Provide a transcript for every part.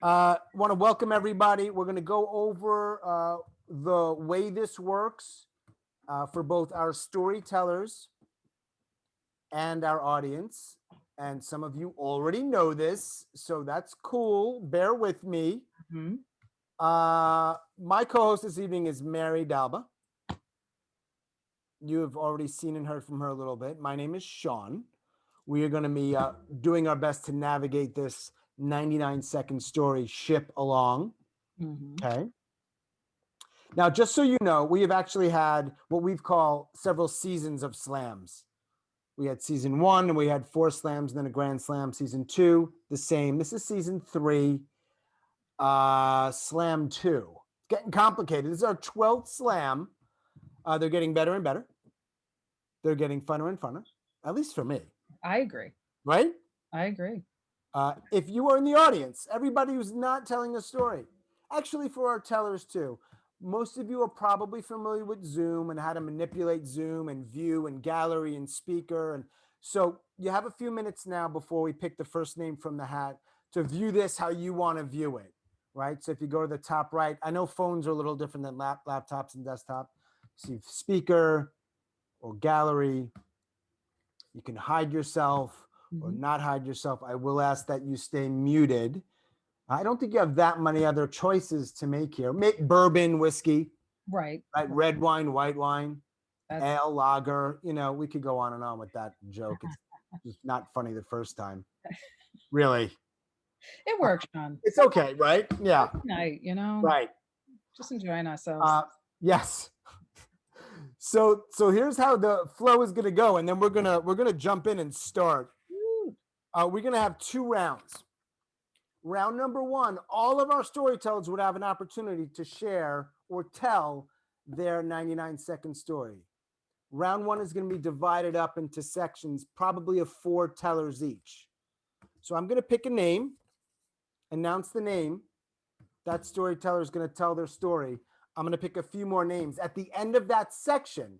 Want to welcome everybody. We're going to go over the way this works for both our storytellers and our audience. And some of you already know this, so that's cool. Bear with me. Mm-hmm. My co-host this evening is Mary Dalba. You have already seen and heard from her a little bit. My name is Sean. We are going to be doing our best to navigate this 99-second story ship along. Mm-hmm. Okay. Now, just so you know, we have actually had what we've called several seasons of slams. We had season 1 and we had 4 slams and then a grand slam. Season 2, the same. This is season 3, slam 2. It's getting complicated. This is our 12th slam. They're getting better and better. They're getting funner and funner, at least for me. I agree. Right? I agree. If you are in the audience, everybody who's not telling a story, actually for our tellers too, most of you are probably familiar with Zoom and how to manipulate Zoom and view and gallery and speaker. And so you have a few minutes now before we pick the first name from the hat to view this how you want to view it, right? So if you go to the top right, I know phones are a little different than laptops and desktop. See speaker or gallery. You can hide yourself or not hide yourself. I will ask that you stay muted. I don't think you have that many other choices to make here. Make bourbon, whiskey, Right. Red wine, white wine, ale, lager. You know, we could go on and on with that joke. It's just not funny the first time. Really. It works, Sean. It's okay, right? Yeah. Night, you know. Right. Just enjoying ourselves. Yes. So here's how the flow is going to go, and then we're gonna jump in and start. We're gonna have 2 rounds. Round number 1, all of our storytellers would have an opportunity to share or tell their 99-second story. Round 1 is going to be divided up into sections, probably of 4 tellers each. So I'm going to pick a name, announce the name. That storyteller is going to tell their story. I'm going to pick a few more names. At the end of that section,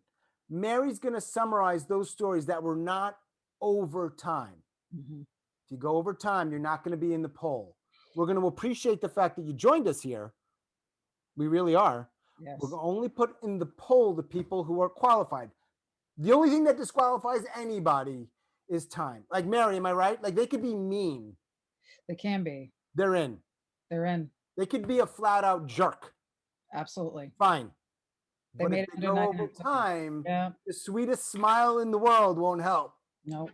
Mary's going to summarize those stories that were not over time. If you go over time, you're not going to be in the poll. We're going to appreciate the fact that you joined us here. We really are. Yes. We're going to only put in the poll the people who are qualified. The only thing that disqualifies anybody is time. Like Mary, am I right? Like they could be mean. They can be. They're in. They're in. They could be a flat out jerk. Absolutely. Fine. They But made if it they go over time, yeah. The sweetest smile in the world won't help. Nope.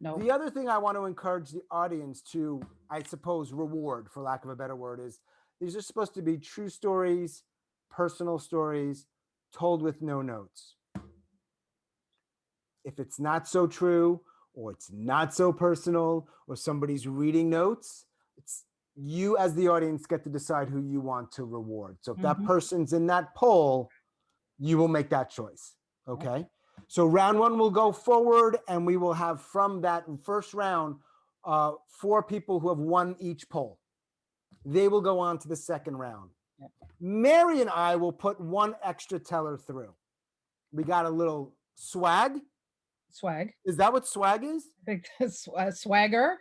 The other thing I want to encourage the audience to, I suppose, reward, for lack of a better word, is these are supposed to be true stories, personal stories, told with no notes. If it's not so true, or it's not so personal, or somebody's reading notes, it's you as the audience get to decide who you want to reward. So if that person's in that poll, you will make that choice. Okay. So round 1 will go forward, and we will have from that first round 4 people who have won each poll. They will go on to the second round. Mary and I will put 1 extra teller through. We got a little swag. Swag. Is that what swag is? I think that's swagger.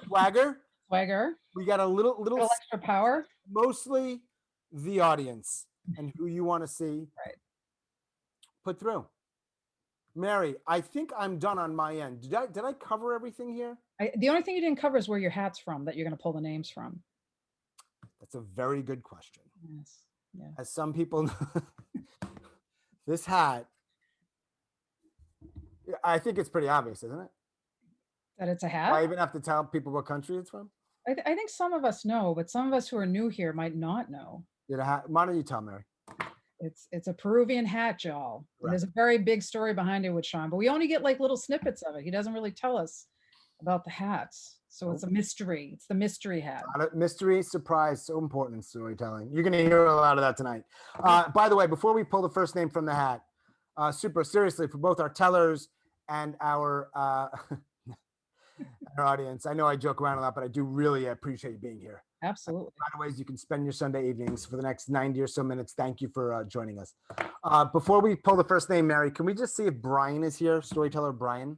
Swagger. Swagger. We got a little extra power. Mostly the audience and who you want to see. Right. Put through. Mary, I think I'm done on my end. Did I cover everything here? The only thing you didn't cover is where your hat's from that you're going to pull the names from. That's a very good question. Yes. Yeah. As some people know, this hat, I think it's pretty obvious, isn't it? That it's a hat? Do I even have to tell people what country it's from? I think some of us know, but some of us who are new here might not know. Why don't you tell Mary? It's a Peruvian hat, y'all. Right. There's a very big story behind it with Sean, but we only get like little snippets of it. He doesn't really tell us about the hats. So It's a mystery. It's the mystery hat. Mystery, surprise, so important in storytelling. You're going to hear a lot of that tonight. By the way, before we pull the first name from the hat, super seriously, for both our tellers and our audience, I know I joke around a lot, but I do really appreciate you being here. Absolutely. A lot of ways you can spend your Sunday evenings for the next 90 or so minutes. Thank you for joining us. Before we pull the first name, Mary, can we just see if Briane is here? Storyteller Briane.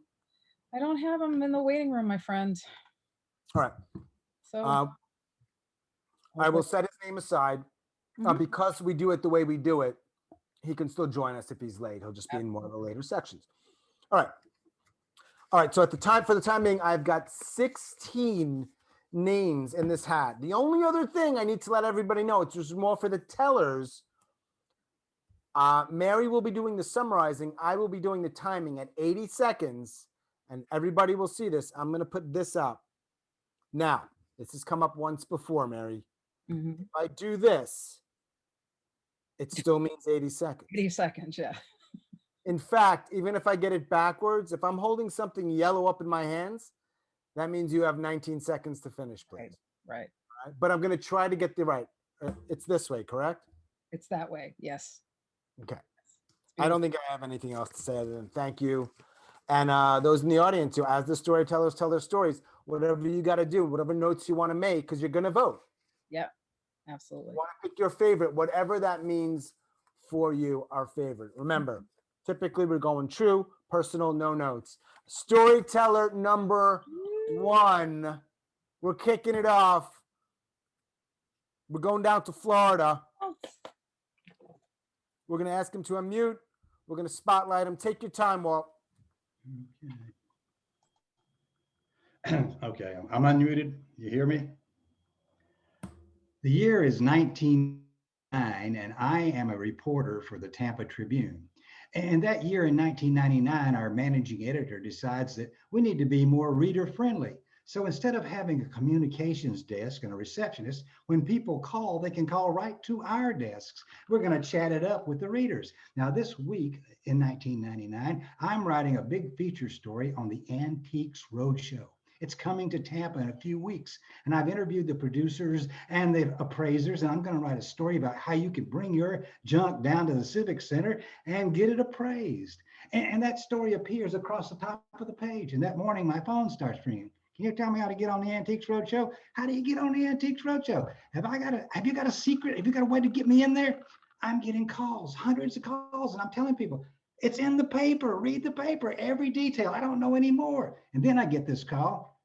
I don't have him in the waiting room, my friend. All right. So I will set his name aside because we do it the way we do it. He can still join us if he's late. He'll just be in one of the later sections. All right. All right. So at the time, for the time being, I've got 16 names in this hat. The only other thing I need to let everybody know, it's just more for the tellers. Mary will be doing the summarizing. I will be doing the timing at 80 seconds, and everybody will see this. I'm going to put this up. Now, this has come up once before, Mary. If I do this, it still means 80 seconds. 80 seconds, yeah. In fact, even if I get it backwards, if I'm holding something yellow up in my hands, that means you have 19 seconds to finish, please. Right. All right. But I'm going to try to get the right. It's this way, correct? It's that way, yes. Okay. I don't think I have anything else to say other than thank you. And those in the audience who, as the storytellers tell their stories, whatever you got to do, whatever notes you want to make, because you're going to vote. Yep, absolutely. You want to pick your favorite, whatever that means for you, our favorite. Remember, typically we're going true, personal, no notes. Storyteller number 1. We're kicking it off. We're going down to Florida. We're going to ask him to unmute. We're going to spotlight him. Take your time, Walt. Okay, I'm unmuted. You hear me? The year is 1999, and I am a reporter for the Tampa Tribune. And that year in 1999, our managing editor decides that we need to be more reader friendly. So instead of having a communications desk and a receptionist, when people call, they can call right to our desks. We're going to chat it up with the readers. Now, this week in 1999, I'm writing a big feature story on the Antiques Roadshow. It's coming to Tampa in a few weeks. And I've interviewed the producers and the appraisers, and I'm going to write a story about how you can bring your junk down to the Civic Center and get it appraised. And that story appears across the top of the page. And that morning, my phone starts ringing. Can you tell me how to get on the Antiques Roadshow? How do you get on the Antiques Roadshow? Have you got a secret? Have you got a way to get me in there? I'm getting calls, hundreds of calls, and I'm telling people, it's in the paper. Read the paper, every detail. I don't know anymore. And then I get this call.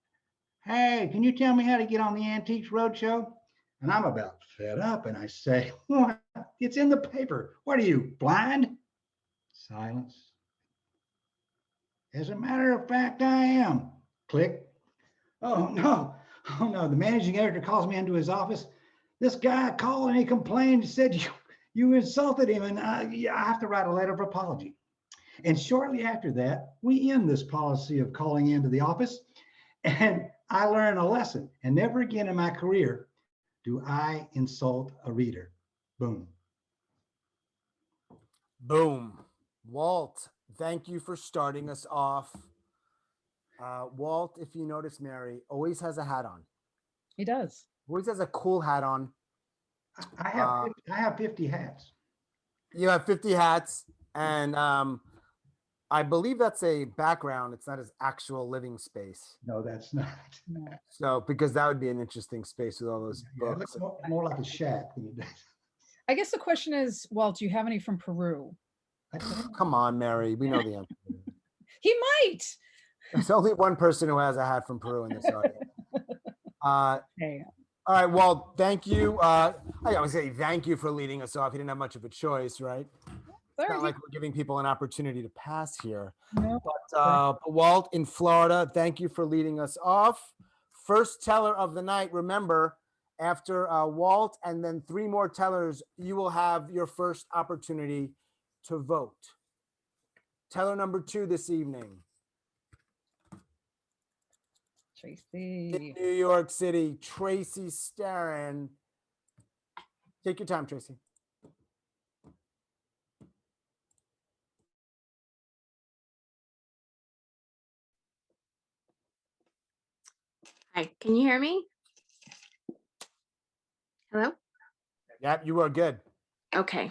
Hey, can you tell me how to get on the Antiques Roadshow? And I'm about fed up, and I say, what? It's in the paper. What are you, blind? Silence. As a matter of fact, I am. Click. Oh no, the managing editor calls me into his office. This guy called and he complained, said you insulted him, and I have to write a letter of apology. And shortly after that, we end this policy of calling into the office, and I learned a lesson. And never again in my career do I insult a reader. Boom. Boom. Walt, thank you for starting us off. Walt, if you notice, Mary always has a hat on. He does. Always has a cool hat on. I have 50 hats. You have 50 hats, and I believe that's a background. It's not his actual living space. No, that's not. No. So, because that would be an interesting space with all those Yeah, it books. looks more like a shack than it does. I guess the question is, Walt, do you have any from Peru? Come on, Mary. We know the answer. He might. There's only one person who has a hat from Peru in this audience. Hey. All right, well, thank you. I always say thank you for leading us off. You didn't have much of a choice, right? It's not like we're giving people an opportunity to pass here. No. But Walt in Florida, thank you for leading us off. First teller of the night. Remember, after Walt and then 3 more tellers, you will have your first opportunity to vote. Teller number 2 this evening. Tracey. In New York City, Tracey Starin. Take your time, Tracey. Hi, can you hear me? Hello? Yep, you are good. Okay.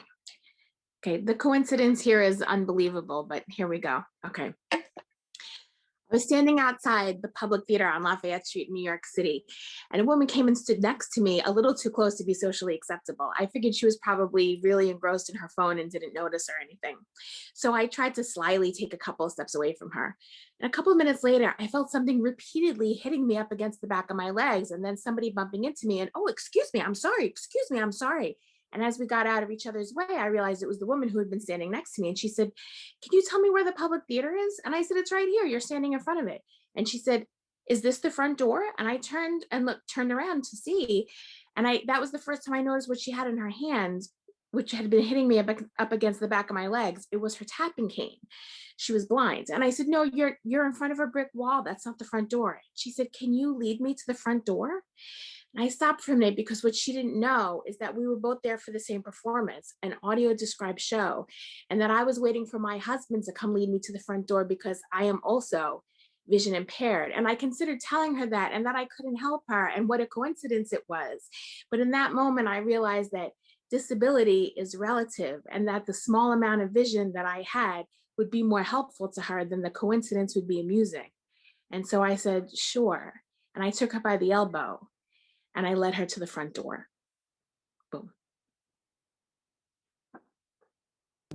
Okay, the coincidence here is unbelievable, but here we go. Okay. I was standing outside the public theater on Lafayette Street in New York City, and a woman came and stood next to me, a little too close to be socially acceptable. I figured she was probably really engrossed in her phone and didn't notice or anything. So I tried to slyly take a couple of steps away from her. And a couple of minutes later, I felt something repeatedly hitting me up against the back of my legs, and then somebody bumping into me and, oh, excuse me, I'm sorry, excuse me, I'm sorry. And as we got out of each other's way, I realized it was the woman who had been standing next to me. And she said, can you tell me where the public theater is? And I said, it's right here. You're standing in front of it. And she said, is this the front door? And I turned around to see. And that was the first time I noticed what she had in her hand, which had been hitting me up against the back of my legs. It was her tapping cane. She was blind. And I said, no, you're in front of a brick wall. That's not the front door. She said, can you lead me to the front door? And I stopped for a minute because what she didn't know is that we were both there for the same performance, an audio described show, and that I was waiting for my husband to come lead me to the front door because I am also vision impaired. And I considered telling her that and that I couldn't help her and what a coincidence it was. But in that moment, I realized that disability is relative and that the small amount of vision that I had would be more helpful to her than the coincidence would be amusing. And so I said, sure. And I took her by the elbow and I led her to the front door. Boom.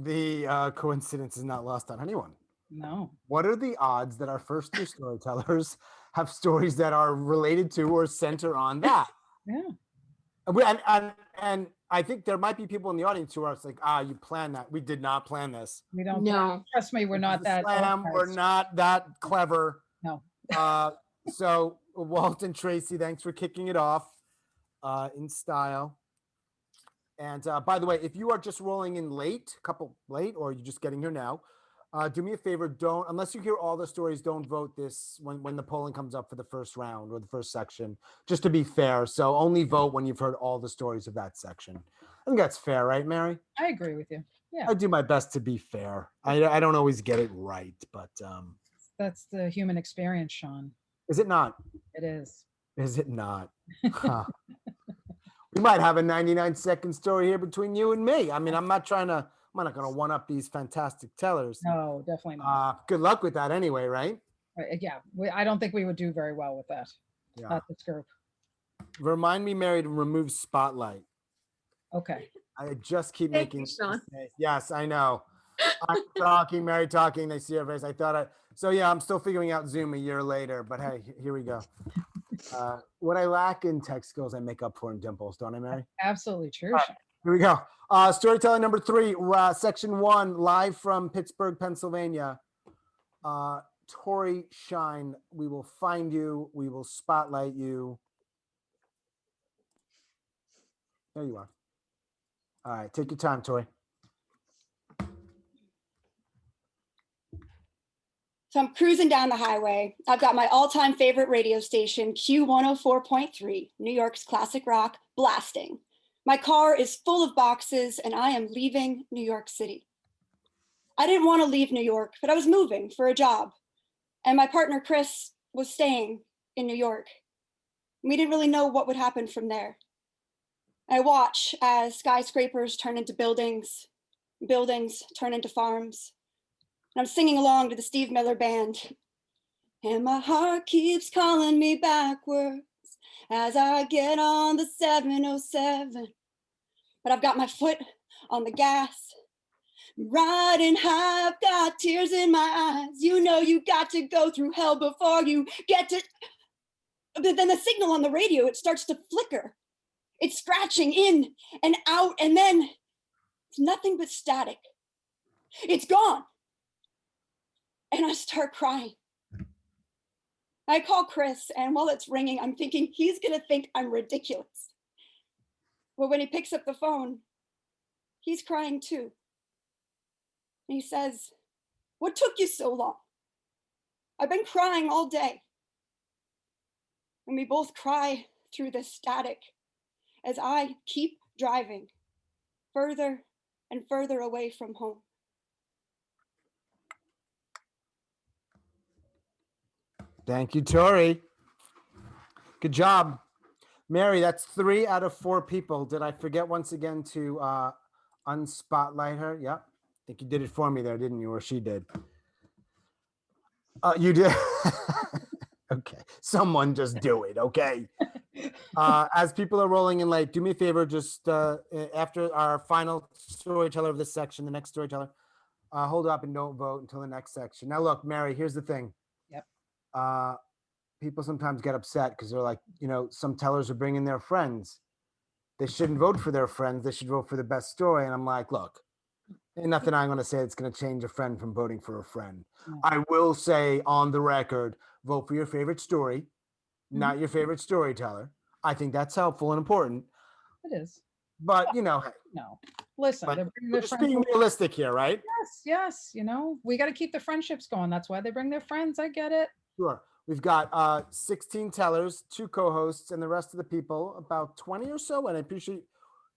The coincidence is not lost on anyone. No. What are the odds that our first two storytellers have stories that are related to or center on that? Yeah. And I think there might be people in the audience who are like, you planned that. We did not plan this. We don't. No. Trust me, we're not that. We're not that clever. No. So Walt and Tracey, thanks for kicking it off in style. And by the way, if you are just rolling in late, or you're just getting here now, do me a favor, don't, unless you hear all the stories, don't vote this when the polling comes up for the first round or the first section, just to be fair. So only vote when you've heard all the stories of that section. I think that's fair, right, Mary? I agree with you. Yeah. I do my best to be fair. I don't always get it right, but that's the human experience, Sean. Is it not? It is. Is it not? Huh. We might have a 99-second story here between you and me. I mean, I'm not going to one up these fantastic tellers. No, definitely not. Good luck with that anyway, right? Yeah, I don't think we would do very well with that. Yeah. Not this group. Remind me, Mary, to remove spotlight. Okay. I just keep Thank making you, Sean. mistakes. Yes, I know. I'm talking, Mary talking. They see her face. So yeah, I'm still figuring out Zoom a year later, but hey, here we go. What I lack in tech skills, I make up for in dimples, don't I, Mary? Absolutely true. Right, here we go. Storytelling number 3, section 1, live from Pittsburgh, Pennsylvania. Tori Shine, we will find you. We will spotlight you. There you are. All right, take your time, Tori. So I'm cruising down the highway. I've got my all-time favorite radio station, Q104.3, New York's classic rock, blasting. My car is full of boxes and I am leaving New York City. I didn't want to leave New York, but I was moving for a job. And my partner, Chris, was staying in New York. We didn't really know what would happen from there. I watch as skyscrapers turn into buildings, buildings turn into farms. And I'm singing along to the Steve Miller Band. And my heart keeps calling me backwards as I get on the 707. But I've got my foot on the gas. Riding high, I've got tears in my eyes. You know you got to go through hell before you get to... But then the signal on the radio, it starts to flicker. It's scratching in and out, and then it's nothing but static. It's gone. And I start crying. I call Chris, and while it's ringing, I'm thinking he's gonna think I'm ridiculous. But when he picks up the phone, he's crying too. And he says, "What took you so long? I've been crying all day." And we both cry through the static as I keep driving further and further away from home. Thank you, Tori. Good job. Mary, that's 3 out of 4 people. Did I forget once again to unspotlight her? Yep. I think you did it for me there, didn't you? Or she did. You did. Okay. Someone just do it. Okay. As people are rolling in late, do me a favor. Just after our final storyteller of this section, the next storyteller, hold up and don't vote until the next section. Now, look, Mary, here's the thing. Yep. People sometimes get upset because they're like, some tellers are bringing their friends. They shouldn't vote for their friends. They should vote for the best story. And I'm like, look, ain't nothing I'm going to say that's going to change a friend from voting for a friend. No. I will say on the record, vote for your favorite story, not your favorite storyteller. I think that's helpful and important. It is. But, hey, No. Listen, but they're bringing we're their just friends. being realistic here, right? Yes. We got to keep the friendships going. That's why they bring their friends. I get it. Sure. We've got 16 tellers, 2 co-hosts, and the rest of the people, about 20 or so, and I appreciate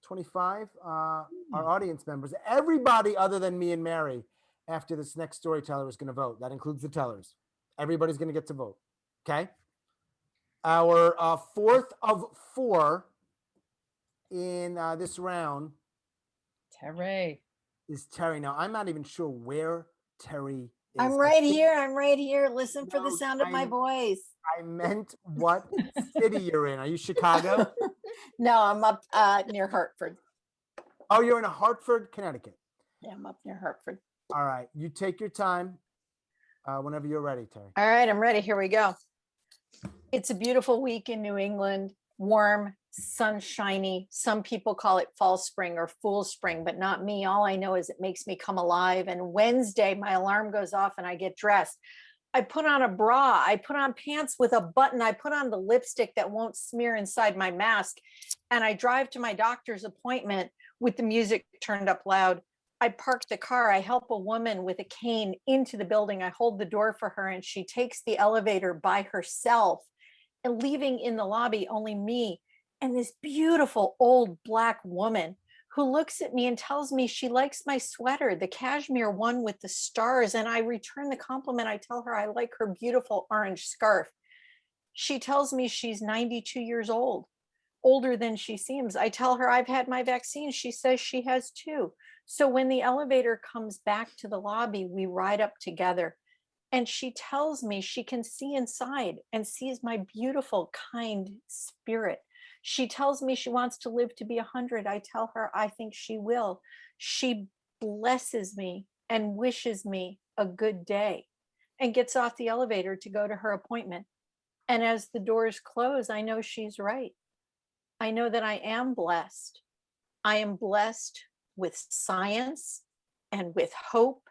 25 our audience members. Everybody other than me and Mary, after this next storyteller, is going to vote. That includes the tellers. Everybody's going to get to vote. Okay. Our 4th of 4 in this round Terry. is Terry. Now, I'm not even sure where Terry is. I'm right here. Listen for the No, sound of my voice. I meant what city you're in. Are you Chicago? No, I'm up near Hartford. Oh, you're in Hartford, Connecticut. Yeah, I'm up near Hartford. All right. You take your time whenever you're ready, Terry. All right, I'm ready. Here we go. It's a beautiful week in New England. Warm, sunshiny. Some people call it fall spring or fool spring, but not me. All I know is it makes me come alive. And Wednesday, my alarm goes off and I get dressed. I put on a bra. I put on pants with a button. I put on the lipstick that won't smear inside my mask. And I drive to my doctor's appointment with the music turned up loud. I park the car. I help a woman with a cane into the building. I hold the door for her and she takes the elevator by herself, and leaving in the lobby only me and this beautiful old Black woman who looks at me and tells me she likes my sweater, the cashmere one with the stars. And I return the compliment. I tell her I like her beautiful orange scarf. She tells me she's 92 years old, older than she seems. I tell her I've had my vaccine. She says she has too. So when the elevator comes back to the lobby, we ride up together. And she tells me she can see inside and sees my beautiful, kind spirit. She tells me she wants to live to be 100. I tell her I think she will. She blesses me and wishes me a good day and gets off the elevator to go to her appointment. And as the doors close, I know she's right. I know that I am blessed. I am blessed with science and with hope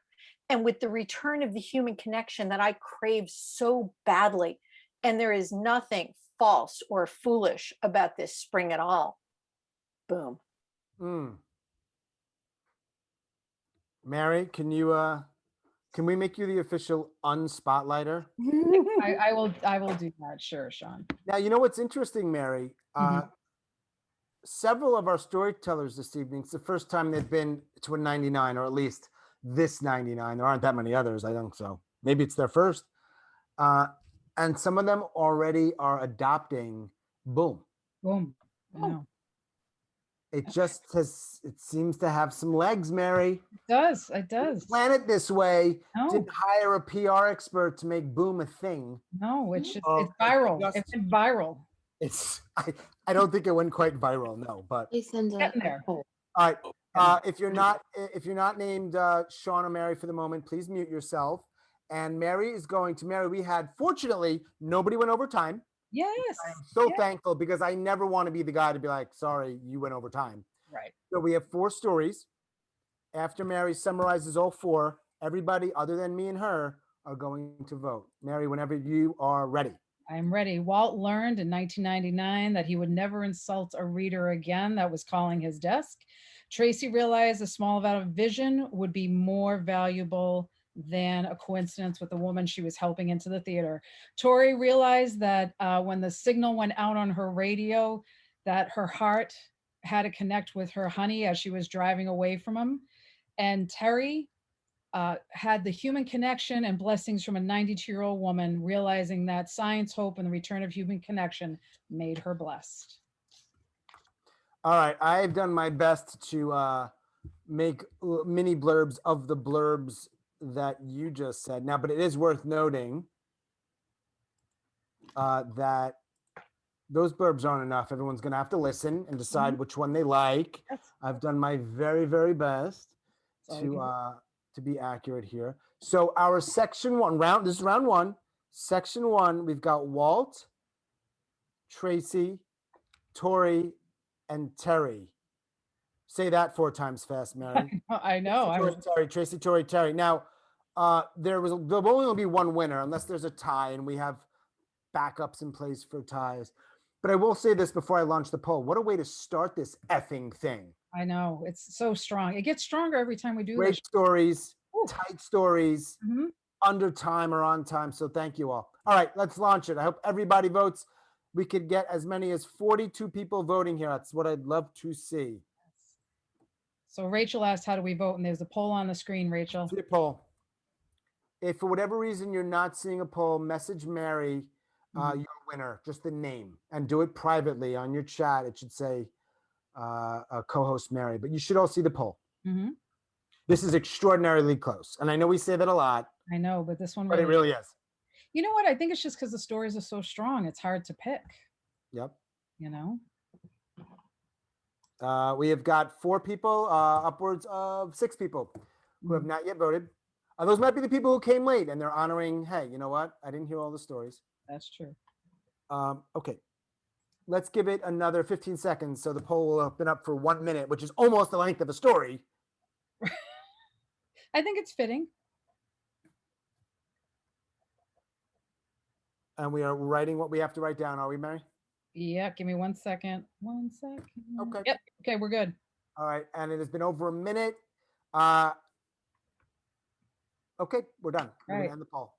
and with the return of the human connection that I crave so badly. And there is nothing false or foolish about this spring at all. Boom. Mary, can we make you the official unspotlighter? I will do that. Sure, Sean. Now, you know what's interesting, Mary? Several of our storytellers this evening, it's the first time they've been to a 99, or at least this 99. There aren't that many others, I think so. Maybe it's their first. And some of them already are adopting boom. Boom. Wow. It seems to have some legs, Mary. It does. Plan it this way. No. Didn't hire a PR expert to make boom a thing. No, it's viral. It's viral. I don't think it went quite viral, no, but Getting there. all right. If you're not named Sean or Mary for the moment, please mute yourself. And Mary is going to Mary. Fortunately, nobody went over time. Yes. I'm so thankful, because I never want to be the guy to be like, sorry, you went over time. Right. So we have 4 stories. After Mary summarizes all 4, everybody other than me and her are going to vote. Mary, whenever you are ready. I'm ready. Walt learned in 1999 that he would never insult a reader again that was calling his desk. Tracey realized a small amount of vision would be more valuable than a coincidence with the woman she was helping into the theater. Tori realized that when the signal went out on her radio, that her heart had to connect with her honey as she was driving away from him. And Terry had the human connection and blessings from a 92-year-old woman, realizing that science, hope, and the return of human connection made her blessed. All right. I've done my best to make mini blurbs of the blurbs that you just said. Now, but it is worth noting that those blurbs aren't enough. Everyone's going to have to listen and decide which one they like. Yes. I've done my very, very best That's all we to be accurate here. So our section one round, this is round one. Section one, we've got Walt, Tracey, Tori, and Terry. Say that 4 times fast, Mary. I know. Tracey, Tori, Terry. Now, there'll only be one winner unless there's a tie, and we have backups in place for ties. But I will say this before I launch the poll. What a way to start this effing thing. I know. It's so strong. It gets stronger every time we do Great this. stories, Ooh. tight stories, under time or on time. So thank you all. All right, let's launch it. I hope everybody votes. We could get as many as 42 people voting here. That's what I'd love to see. So Rachel asked, how do we vote? And there's a poll on the screen, Rachel. See a poll. If for whatever reason you're not seeing a poll, message Mary your winner, just the name, and do it privately on your chat. It should say co-host Mary, but you should all see the poll. This is extraordinarily close. And I know we say that a lot. I know, but this one But it really is. You know what? I think it's just because the stories are so strong. It's hard to pick. Yep. You know? We have got 4 people, upwards of 6 people who have not yet voted. Those might be the people who came late and they're honoring, hey, you know what? I didn't hear all the stories. That's true. Okay. Let's give it another 15 seconds so the poll will open up for 1 minute, which is almost the length of a story. I think it's fitting. And we are writing what we have to write down. Are we, Mary? Yeah, give me 1 second. 1 second. Okay. Yep. Okay, we're good. All right. And it has been over a minute. Okay, we're done. We're going to end the poll.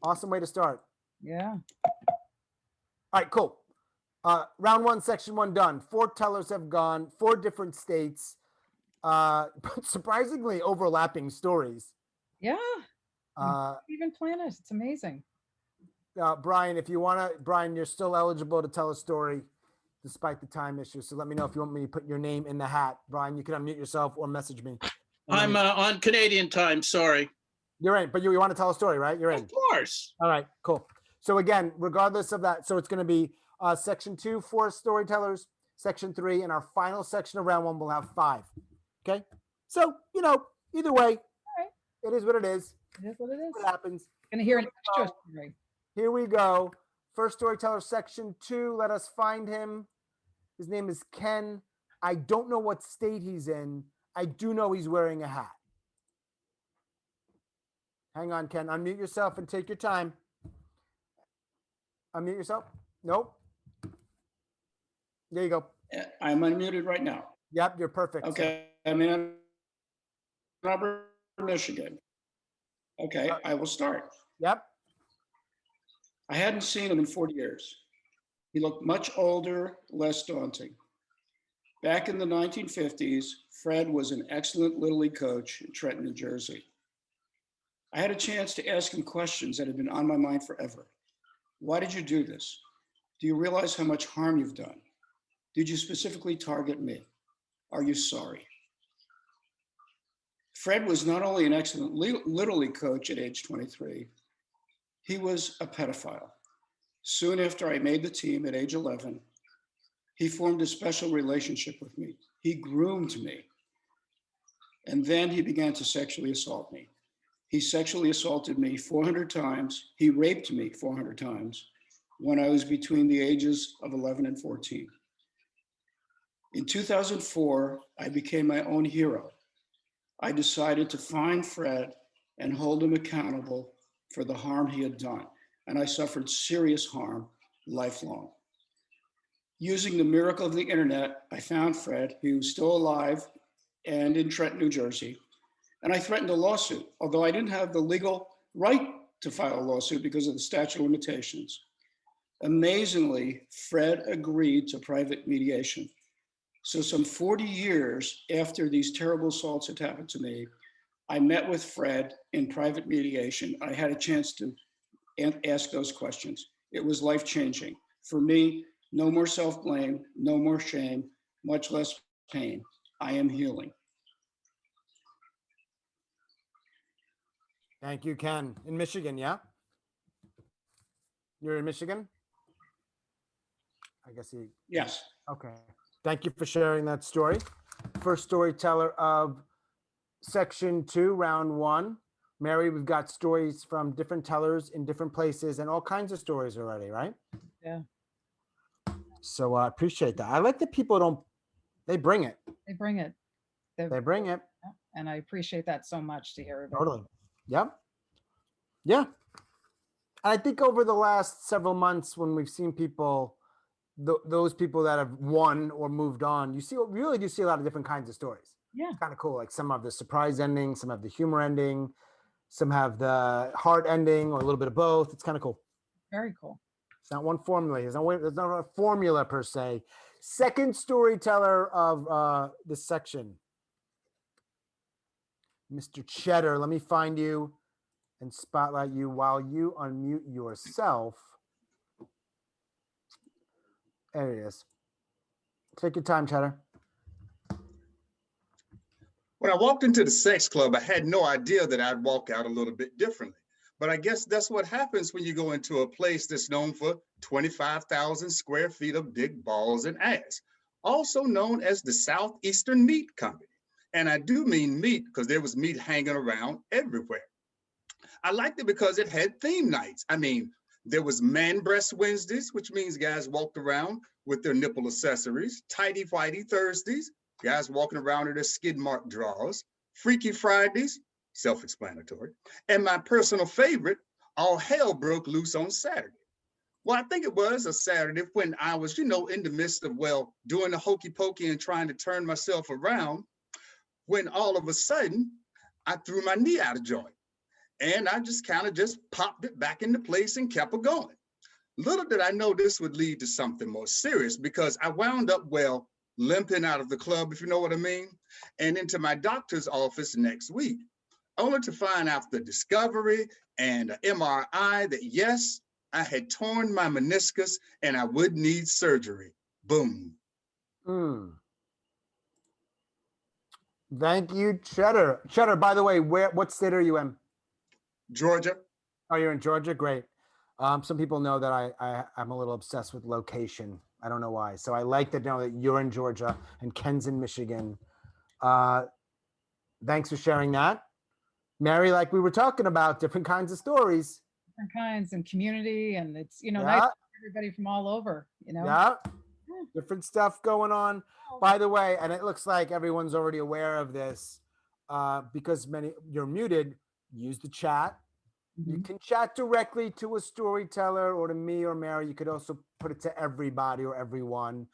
Awesome way to start. Yeah. All right, cool. Round 1, section 1 done. 4 tellers have gone, 4 different states. But surprisingly overlapping stories. Yeah. Even planet. It's amazing. Brian, if you want to, Brian, you're still eligible to tell a story despite the time issue. So let me know if you want me to put your name in the hat. Brian, you can unmute yourself or message me. I'm on Canadian time, sorry. You're in, but you want to tell a story, right? You're in. Of course. All right, cool. So again, regardless of that, so it's going to be section 2, 4 storytellers, section 3, and our final section of round 1 will have 5. Okay? So, you know, either way, it is what it is. It is what it is. What happens. Gonna hear an extra story. Here we go. First storyteller, section 2. Let us find him. His name is Ken. I don't know what state he's in. I do know he's wearing a hat. Hang on, Ken. Unmute yourself and take your time. Unmute yourself. Nope. There you go. I'm unmuted right now. Yep, you're perfect. Okay, I'm in Ann Arbor, Michigan. Okay, I will start. Yep. I hadn't seen him in 40 years. He looked much older, less daunting. Back in the 1950s, Fred was an excellent Little League coach in Trenton, New Jersey. I had a chance to ask him questions that had been on my mind forever. Why did you do this? Do you realize how much harm you've done? Did you specifically target me? Are you sorry? Fred was not only an excellent Little League coach at age 23, he was a pedophile. Soon after I made the team at age 11, he formed a special relationship with me. He groomed me. And then he began to sexually assault me. He sexually assaulted me 400 times. He raped me 400 times when I was between the ages of 11 and 14. In 2004, I became my own hero. I decided to find Fred and hold him accountable for the harm he had done. And I suffered serious harm lifelong. Using the miracle of the internet, I found Fred. He was still alive and in Trenton, New Jersey. And I threatened a lawsuit, although I didn't have the legal right to file a lawsuit because of the statute of limitations. Amazingly, Fred agreed to private mediation. So some 40 years after these terrible assaults had happened to me, I met with Fred in private mediation. I had a chance to ask those questions. It was life-changing. For me, no more self-blame, no more shame, much less pain. I am healing. Thank you, Ken. In Michigan, yeah? You're in Michigan? I guess he. Yes. Okay. Thank you for sharing that story. First storyteller of section 2, round 1. Mary, we've got stories from different tellers in different places and all kinds of stories already, right? Yeah. So I appreciate that. I like that people they bring it. They bring it. They bring it. And I appreciate that so much to hear about. Totally. Yep. Yeah. I think over the last several months when we've seen people, those people that have won or moved on, really do see a lot of different kinds of stories. Yeah. It's kind of cool. Like some have the surprise ending, some have the humor ending, some have the heart ending, or a little bit of both. It's kind of cool. Very cool. It's not one formula. There's not a formula per se. Second storyteller of this section, Mr. Chetter. Let me find you and spotlight you while you unmute yourself. There it is. Take your time, Chetter. When I walked into the sex club, I had no idea that I'd walk out a little bit differently. But I guess that's what happens when you go into a place that's known for 25,000 square feet of big balls and ass, also known as the Southeastern Meat Company. And I do mean meat because there was meat hanging around everywhere. I liked it because it had theme nights. I mean, there was Man Breast Wednesdays, which means guys walked around with their nipple accessories. Tighty Whitey Thursdays, guys walking around in their skid mark drawers. Freaky Fridays, self-explanatory. And my personal favorite, all hell broke loose on Saturday. Well, I think it was a Saturday when I was, in the midst of, doing the hokey pokey and trying to turn myself around, when all of a sudden, I threw my knee out of joint. And I just kind of popped it back into place and kept it going. Little did I know this would lead to something more serious because I wound up, limping out of the club, if you know what I mean, and into my doctor's office next week, only to find out the discovery and an MRI that, yes, I had torn my meniscus and I would need surgery. Boom. Thank you, Chetter. Chetter, by the way, what state are you in? Georgia. Oh, you're in Georgia? Great. Some people know that I'm a little obsessed with location. I don't know why. So I like to know that you're in Georgia and Ken's in Michigan. Thanks for sharing that. Mary, like we were talking about, different kinds of stories. Different kinds and community. And it's, nice to everybody from all over, Yeah. Different stuff going on. By the way, and it looks like everyone's already aware of this, because you're muted, use the chat. You can chat directly to a storyteller or to me or Mary. You could also put it to everybody or everyone.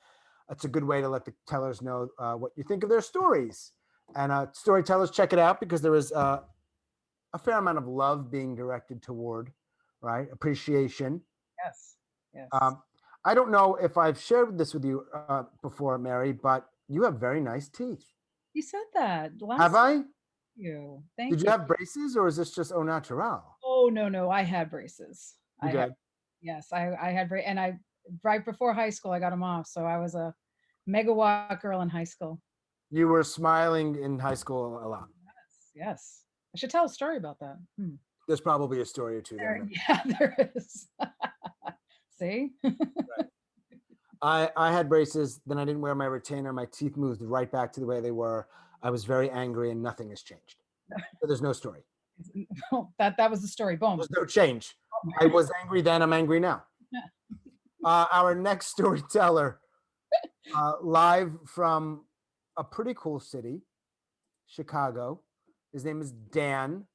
It's a good way to let the tellers know what you think of their stories. And storytellers, check it out because there is a fair amount of love being directed toward, right? Appreciation. Yes. Yes. I don't know if I've shared this with you before, Mary, but you have very nice teeth. You said that. Have I? Thank you. Did you have braces or is this just au naturel? Oh, no. I had braces. You did? Yes, I had braces. And right before high school, I got them off. So I was a megawatt girl in high school. You were smiling in high school a lot. Yes. I should tell a story about that. There's probably a story or two there. Yeah, there is. See? Right. I had braces, then I didn't wear my retainer. My teeth moved right back to the way they were. I was very angry and nothing has changed. So there's no story. That was the story. Boom. There's no change. I was angry then, I'm angry now. Our next storyteller, live from a pretty cool city, Chicago. His name is Dan.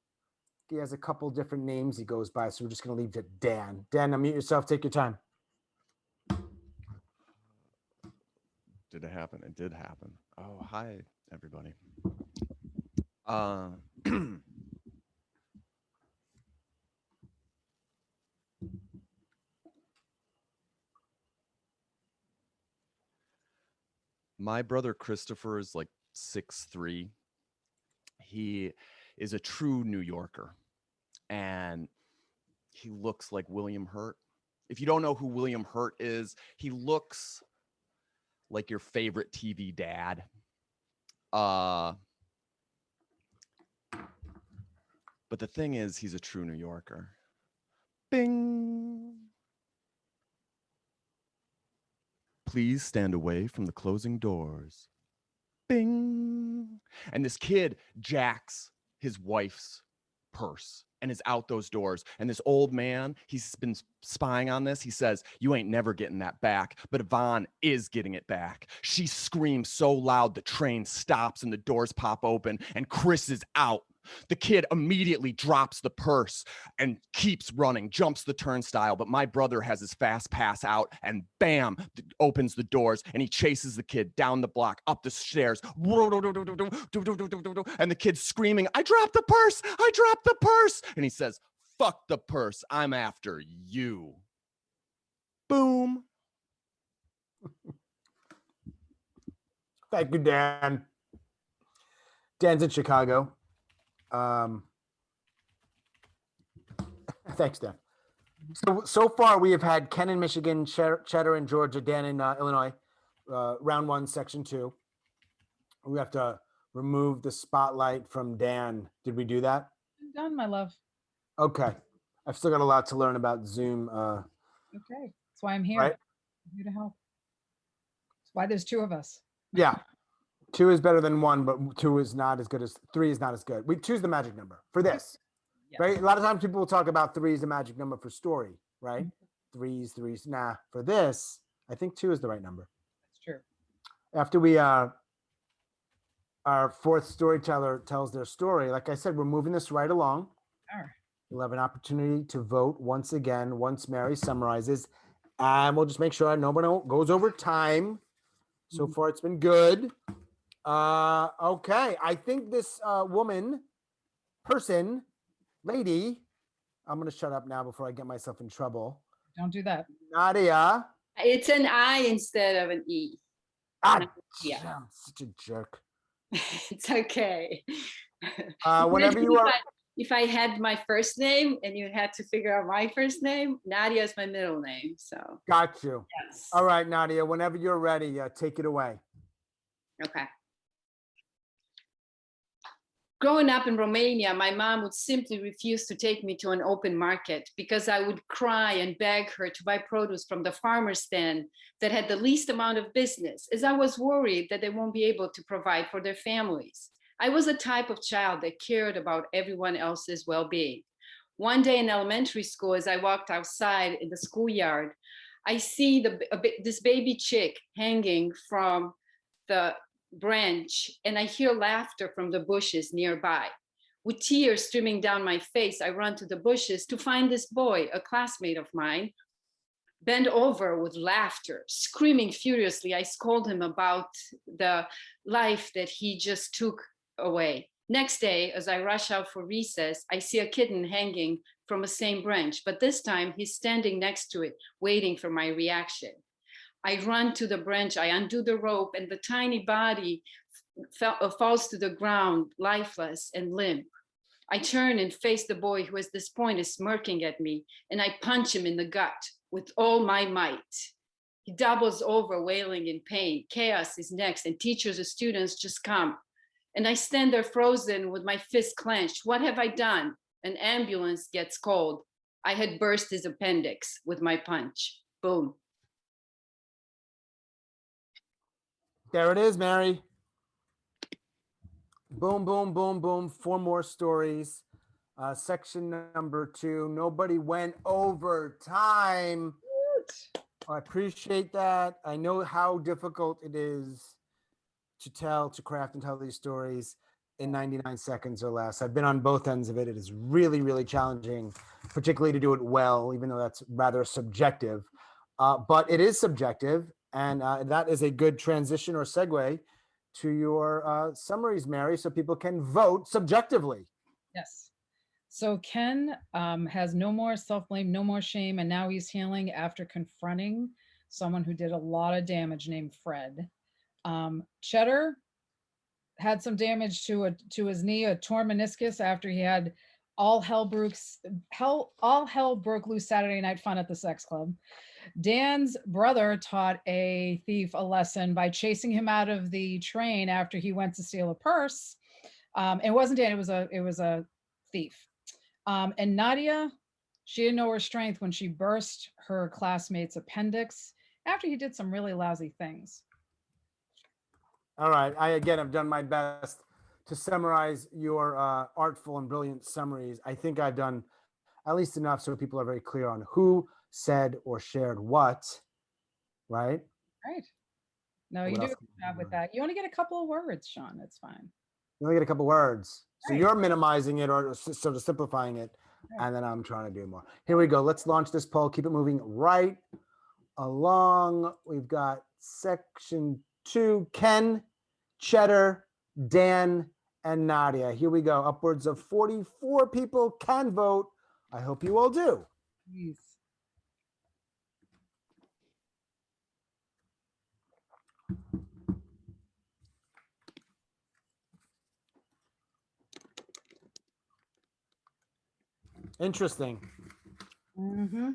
He has a couple different names he goes by, so we're just going to leave it at Dan. Dan, unmute yourself. Take your time. Did it happen? It did happen. Oh, hi, everybody. My brother Christopher is like 6'3". He is a true New Yorker, and he looks like William Hurt. If you don't know who William Hurt is, he looks like your favorite TV dad. But the thing is, he's a true New Yorker. Bing. Please stand away from the closing doors. Bing. And this kid jacks his wife's purse and is out those doors. And this old man, he's been spying on this. He says, you ain't never getting that back. But Yvonne is getting it back. She screams so loud the train stops and the doors pop open and Chris is out. The kid immediately drops the purse and keeps running, jumps the turnstile. But my brother has his fast pass out and bam, opens the doors and he chases the kid down the block, up the stairs. And the kid's screaming, I dropped the purse. I dropped the purse. And he says, fuck the purse. I'm after you. Boom. Thank you, Dan. Dan's in Chicago. Thanks, Dan. So far we have had Ken in Michigan, Chetter in Georgia, Dan in Illinois. Round 1, section 2. We have to remove the spotlight from Dan. Did we do that? I'm done, my love. Okay. I've still got a lot to learn about Zoom. Okay, that's why I'm here. Right? I'm here to help. That's why there's 2 of us. Yeah. 2 is better than 1, but 2 is not as good as 3 is not as good. We choose the magic number for this, Yes. right? A lot of times people will talk about 3 is the magic number for story, right? Threes. Nah, for this, I think 2 is the right number. That's true. After we, our 4th storyteller tells their story, like I said, we're moving this right along. All right. We'll have an opportunity to vote once again, once Mary summarizes, and we'll just make sure nobody goes over time. So far, it's been good. Okay, I think this person, lady, I'm gonna shut up now before I get myself in trouble. Don't do that. Nadia. It's an I instead of an E. Yeah, I'm such a jerk. It's okay. Whenever you are. If I had my first name and you had to figure out my first name, Nadia is my middle name. So. Got you. Yes. All right, Nadia, whenever you're ready, take it away. Okay. Growing up in Romania, my mom would simply refuse to take me to an open market because I would cry and beg her to buy produce from the farmer's stand that had the least amount of business, as I was worried that they won't be able to provide for their families. I was a type of child that cared about everyone else's well-being. One day in elementary school, as I walked outside in the schoolyard, I see this baby chick hanging from the branch, and I hear laughter from the bushes nearby. With tears streaming down my face, I run to the bushes to find this boy, a classmate of mine, bent over with laughter, screaming furiously. I scold him about the life that he just took away. Next day, as I rush out for recess, I see a kitten hanging from the same branch, but this time he's standing next to it, waiting for my reaction. I run to the branch, I undo the rope, and the tiny body falls to the ground, lifeless and limp. I turn and face the boy who at this point is smirking at me, and I punch him in the gut with all my might. He doubles over, wailing in pain. Chaos is next, and teachers and students just come. And I stand there frozen with my fist clenched. What have I done? An ambulance gets called. I had burst his appendix with my punch. Boom. There it is, Mary. Boom, boom, boom, boom. 4 more stories. Section number 2. Nobody went over time. I appreciate that. I know how difficult it is to craft and tell these stories in 99 seconds or less. I've been on both ends of it. It is really, really challenging, particularly to do it well, even though that's rather subjective. But it is subjective. And that is a good transition or segue to your summaries, Mary, so people can vote subjectively. Yes. So Ken has no more self-blame, no more shame, and now he's healing after confronting someone who did a lot of damage named Fred. Chetter had some damage to his knee, a torn meniscus after he had all hell broke loose Saturday night fun at the sex club. Dan's brother taught a thief a lesson by chasing him out of the train after he went to steal a purse. It wasn't Dan, it was a thief. And Nadia, she didn't know her strength when she burst her classmate's appendix after he did some really lousy things. All right. I, again, have done my best to summarize your artful and brilliant summaries. I think I've done at least enough so people are very clear on who said or shared what, right? Right. No, What you do a else good can we job do? with that. You only get a couple of words, Sean. It's fine. You only get a couple words. So Right. you're minimizing it or sort of simplifying it, Right. and then I'm trying to do more. Here we go. Let's launch this poll. Keep it moving right along. We've got section 2, Ken, Chetter, Dan, and Nadia. Here we go. Upwards of 44 people can vote. I hope you all do. Jeez. Interesting. Mm-hmm.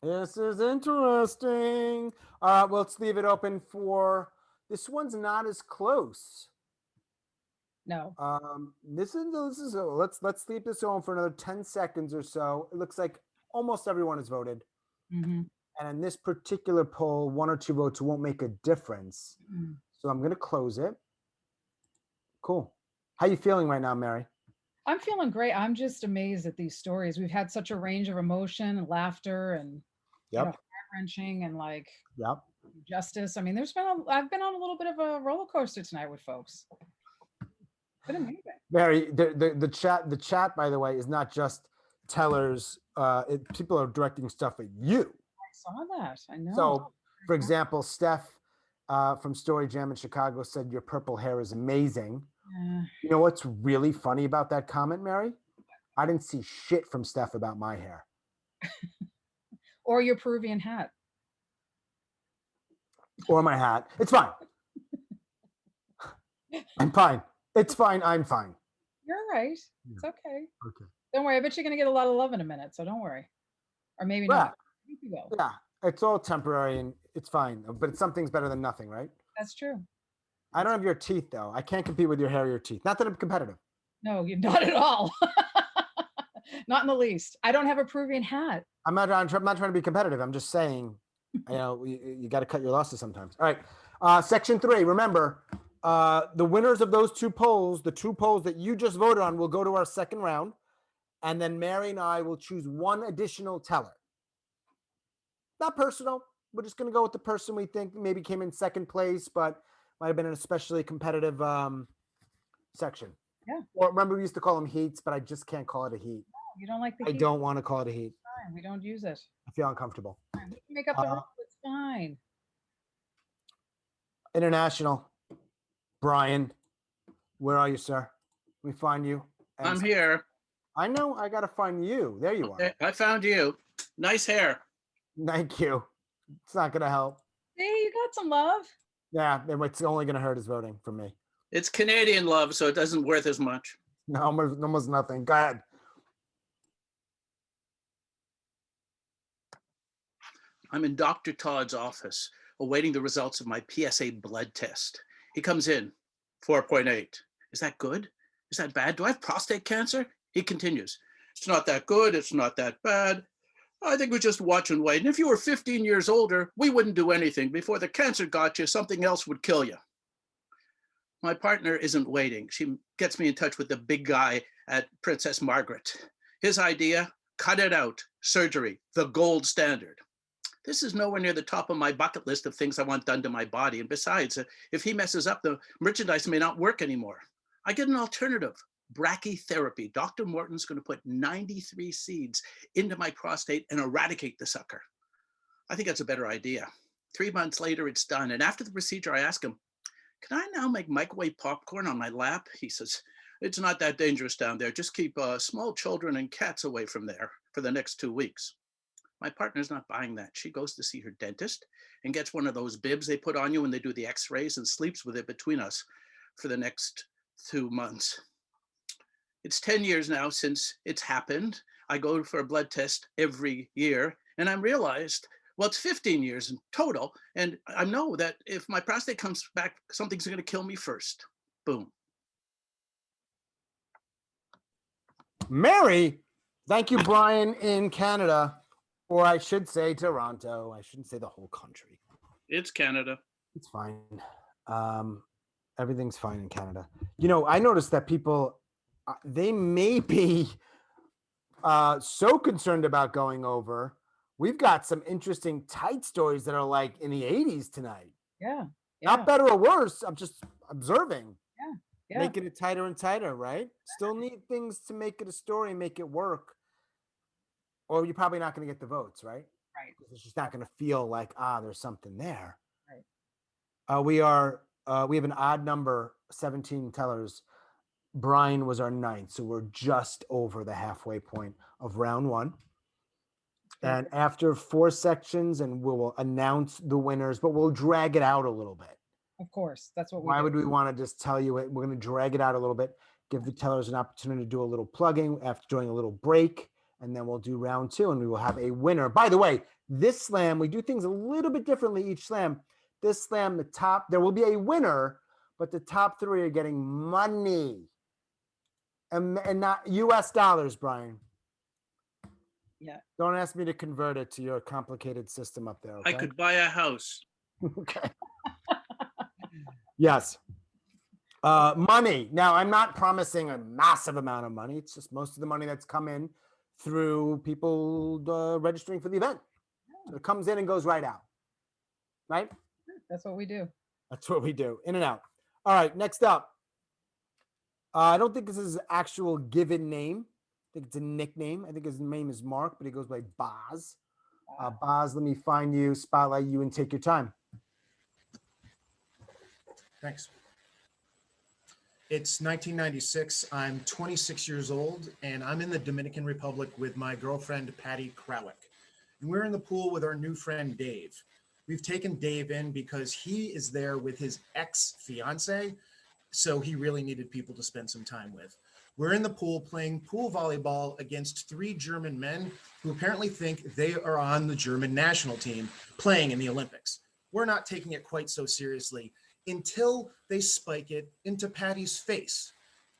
This is interesting. Well, let's leave it open for, this one's not as close. No. This is let's leave this on for another 10 seconds or so. It looks like almost everyone has voted. Mm-hmm. And in this particular poll, 1 or 2 votes won't make a difference. Mm. So I'm going to close it. Cool. How you feeling right now, Mary? I'm feeling great. I'm just amazed at these stories. We've had such a range of emotion and laughter and heart-wrenching and like justice. I mean, I've been on a little bit of a roller coaster tonight with folks. It's been amazing. Mary, the chat, by the way, is not just tellers. People are directing stuff at you. I saw that. I know. So, for example, Steph from Story Jam in Chicago said your purple hair is amazing. You know what's really funny about that comment, Mary? I didn't see shit from Steph about my hair. Or your Peruvian hat. Or my hat. It's fine. I'm fine. It's fine. I'm fine. You're right. It's okay. Okay. Don't worry. I bet you're going to get a lot of love in a minute, so don't worry. Or maybe not. You can go. Yeah, it's all temporary and it's fine. But something's better than nothing, right? That's true. I don't have your teeth, though. I can't compete with your hair or your teeth. Not that I'm competitive. No, you're not at all. Not in the least. I don't have a Peruvian hat. I'm not trying to be competitive. I'm just saying, you got to cut your losses sometimes. All right. Section 3. Remember, the winners of those 2 polls, the 2 polls that you just voted on, will go to our second round. And then Mary and I will choose 1 additional teller. Not personal. We're just going to go with the person we think maybe came in second place, but might have been an especially competitive section. Yeah. Or remember, we used to call them heats, but I just can't call it a heat. You don't like the I heat? don't want to call it a heat. Fine. We don't use it. I feel uncomfortable. Fine. We can make up the rules. It's fine. International. Brian, where are you, sir? Let me find you. I'm here. I know. I got to find you. There you are. I found you. Nice hair. Thank you. It's not going to help. See, you got some love. Yeah, it's only going to hurt is voting for me. It's Canadian love, so it doesn't worth as much. No, almost nothing. Go ahead. I'm in Dr. Todd's office, awaiting the results of my PSA blood test. He comes in, 4.8. Is that good? Is that bad? Do I have prostate cancer? He continues. It's not that good. It's not that bad. I think we just watch and wait. And if you were 15 years older, we wouldn't do anything. Before the cancer got you, something else would kill you. My partner isn't waiting. She gets me in touch with the big guy at Princess Margaret. His idea, cut it out, surgery, the gold standard. This is nowhere near the top of my bucket list of things I want done to my body. And besides, if he messes up, the merchandise may not work anymore. I get an alternative, brachytherapy. Dr. Morton's going to put 93 seeds into my prostate and eradicate the sucker. I think that's a better idea. 3 months later, it's done. And after the procedure, I ask him, can I now make microwave popcorn on my lap? He says, it's not that dangerous down there. Just keep small children and cats away from there for the next 2 weeks. My partner's not buying that. She goes to see her dentist and gets one of those bibs they put on you when they do the x-rays and sleeps with it between us for the next 2 months. It's 10 years now since it's happened. I go for a blood test every year and I realized, well, it's 15 years in total. And I know that if my prostate comes back, something's going to kill me first. Boom. Mary, Thank you, Brian in Canada, or I should say Toronto. I shouldn't say the whole country. It's Canada. It's fine. Everything's fine in Canada. You know, I noticed that people, they may be so concerned about going over. We've got some interesting tight stories that are like in the 80s tonight. Yeah. Not better or worse. I'm just observing. Yeah. Making it tighter and tighter, right? Still need things to make it a story, make it work. Or you're probably not going to get the votes, right? Right. It's just not going to feel like, there's something there. Right. We have an odd number, 17 tellers. Brian was our 9th, so we're just over the halfway point of round 1. And after 4 sections, and we will announce the winners, but we'll drag it out a little bit. Of course, that's what we Why do. would we want to just tell you it? We're going to drag it out a little bit, give the tellers an opportunity to do a little plugging after doing a little break, and then we'll do round 2, and we will have a winner. By the way, this slam, we do things a little bit differently each slam. This slam, there will be a winner, but the top 3 are getting money. And not US dollars, Brian. Yeah. Don't ask me to convert it to your complicated system up there. Okay? I could buy a house. Okay. Yes. Money. Now, I'm not promising a massive amount of money. It's just most of the money that's come in through people registering for the event. So it comes in and goes right out. Right? That's what we do. That's what we do. In and out. All right. Next up. I don't think this is his actual given name. I think it's a nickname. I think his name is Mark, but he goes by Boz. Boz, let me find you, spotlight you, and take your time. Thanks. It's 1996. I'm 26 years old, and I'm in the Dominican Republic with my girlfriend, Patty Krawick. And we're in the pool with our new friend, Dave. We've taken Dave in because he is there with his ex-fiance, so he really needed people to spend some time with. We're in the pool playing pool volleyball against 3 German men who apparently think they are on the German national team playing in the Olympics. We're not taking it quite so seriously until they spike it into Patty's face.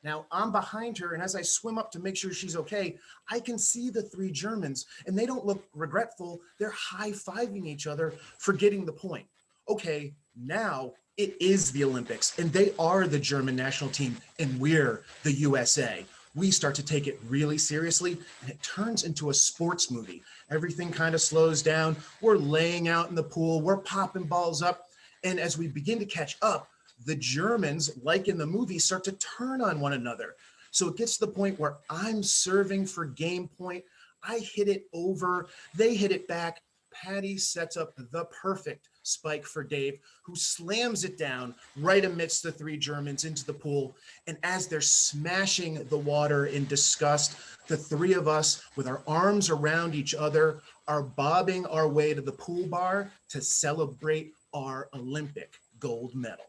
Now, I'm behind her, and as I swim up to make sure she's okay, I can see the 3 Germans, and they don't look regretful. They're high-fiving each other for getting the point. Okay, now it is the Olympics, and they are the German national team, and we're the USA. We start to take it really seriously, and it turns into a sports movie. Everything kind of slows down. We're laying out in the pool. We're popping balls up. And as we begin to catch up, the Germans, like in the movie, start to turn on one another. So it gets to the point where I'm serving for game point. I hit it over. They hit it back. Patty sets up the perfect spike for Dave, who slams it down right amidst the 3 Germans into the pool. And as they're smashing the water in disgust, the 3 of us, with our arms around each other, are bobbing our way to the pool bar to celebrate our Olympic gold medal.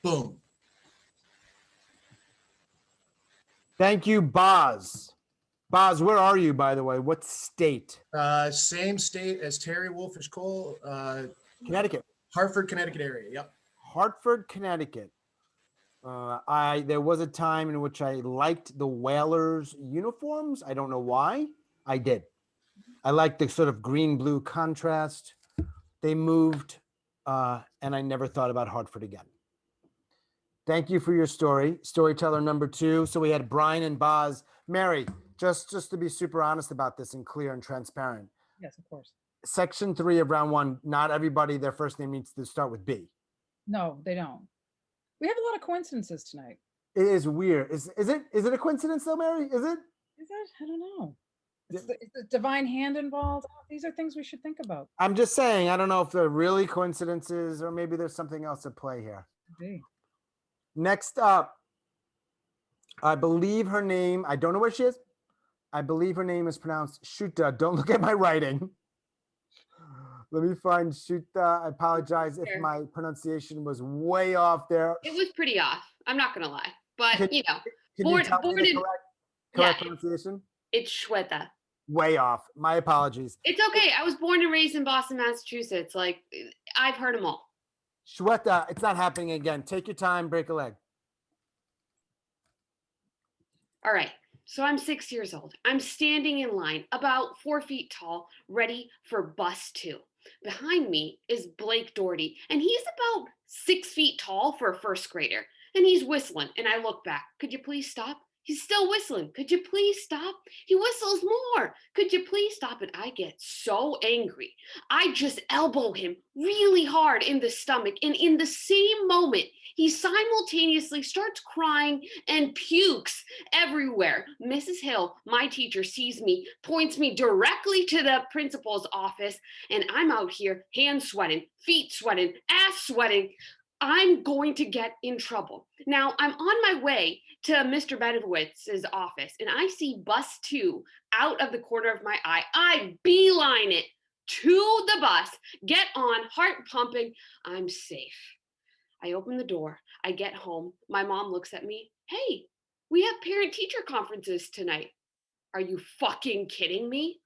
Boom. Thank you, Boz. Boz, where are you, by the way? What state? Same state as Terry Wolfish Cole. Connecticut. Hartford, Connecticut area. Yep. Hartford, Connecticut. There was a time in which I liked the Whalers uniforms. I don't know why. I did. I liked the sort of green-blue contrast. They moved, and I never thought about Hartford again. Thank you for your story. Storyteller number 2. So we had Brian and Boz. Mary, just to be super honest about this and clear and transparent. Yes, of course. Section 3 of round 1, not everybody, their first name needs to start with B. No, they don't. We have a lot of coincidences tonight. It is weird. Is it a coincidence though, Mary? Is it? Is that? I don't know. Is the divine hand involved? These are things we should think about. I'm just saying, I don't know if they're really coincidences or maybe there's something else at play here. Maybe. Next up, I believe her name, I don't know where she is. I believe her name is pronounced Shweta. Don't look at my writing. Let me find Shweta. I apologize if my pronunciation was way off there. It was pretty off. I'm not gonna lie, but Can you you tell me the correct pronunciation? It's Shweta. Way off. My apologies. It's okay. I was born and raised in Boston, Massachusetts. Like, I've heard them all. Shweta, it's not happening again. Take your time, break a leg. All right. So I'm 6 years old. I'm standing in line, about 4 feet tall, ready for bus 2. Behind me is Blake Doherty, and he's about 6 feet tall for a first grader. And he's whistling, and I look back. Could you please stop? He's still whistling. Could you please stop? He whistles more. Could you please stop? And I get so angry. I just elbow him really hard in the stomach. And in the same moment, he simultaneously starts crying and pukes everywhere. Mrs. Hill, my teacher, sees me, points me directly to the principal's office, and I'm out here hands sweating, feet sweating, ass sweating. I'm going to get in trouble. Now, I'm on my way to Mr. Bedowitz's office, and I see bus 2 out of the corner of my eye. I beeline it to the bus, get on, heart pumping. I'm safe. I open the door. I get home. My mom looks at me. Hey, we have parent-teacher conferences tonight. Are you fucking kidding me?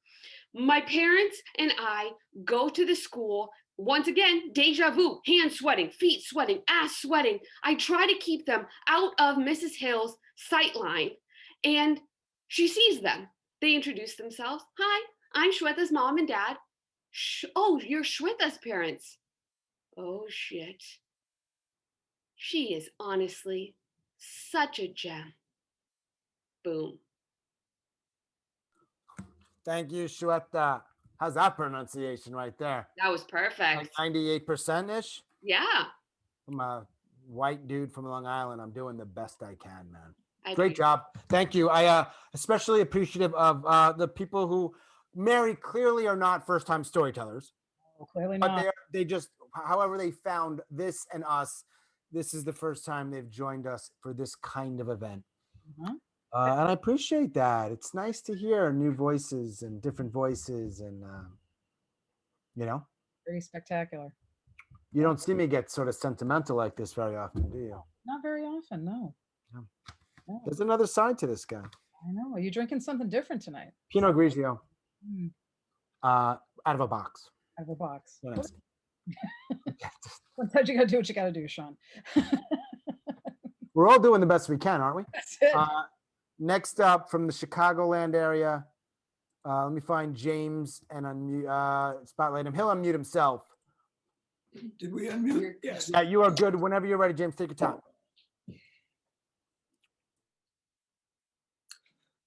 My parents and I go to the school. Once again, deja vu, hands sweating, feet sweating, ass sweating. I try to keep them out of Mrs. Hill's sight line, and she sees them. They introduce themselves. Hi, I'm Shweta's mom and dad. Oh, you're Shweta's parents. Oh, shit. She is honestly such a gem. Boom. Thank you, Shweta. How's that pronunciation right there? That was perfect. Like 98%-ish? Yeah. I'm a white dude from Long Island. I'm doing the best I can, man. I Great job. Thank you. I especially appreciative of the people who, Mary, clearly are not first-time storytellers. Oh, clearly but not. they just, however they found this and us, this is the first time they've joined us for this kind of event. Mhm. And I appreciate that. It's nice to hear new voices and different voices, and you know, Very spectacular. you don't see me get sort of sentimental like this very often, do you? Not very often, no. No. No. There's another side to this guy. I know. Are you drinking something different tonight? Pinot Grigio, Mm, out of a box. out of a box. What else? Sometimes you gotta do what you gotta do, Sean. We're all doing the best we can, aren't we? That's it. Next up from the Chicagoland area, let me find James and spotlight him. He'll unmute himself. Did we unmute? Yes. Yeah, you are good. Whenever you're ready, James, take your time.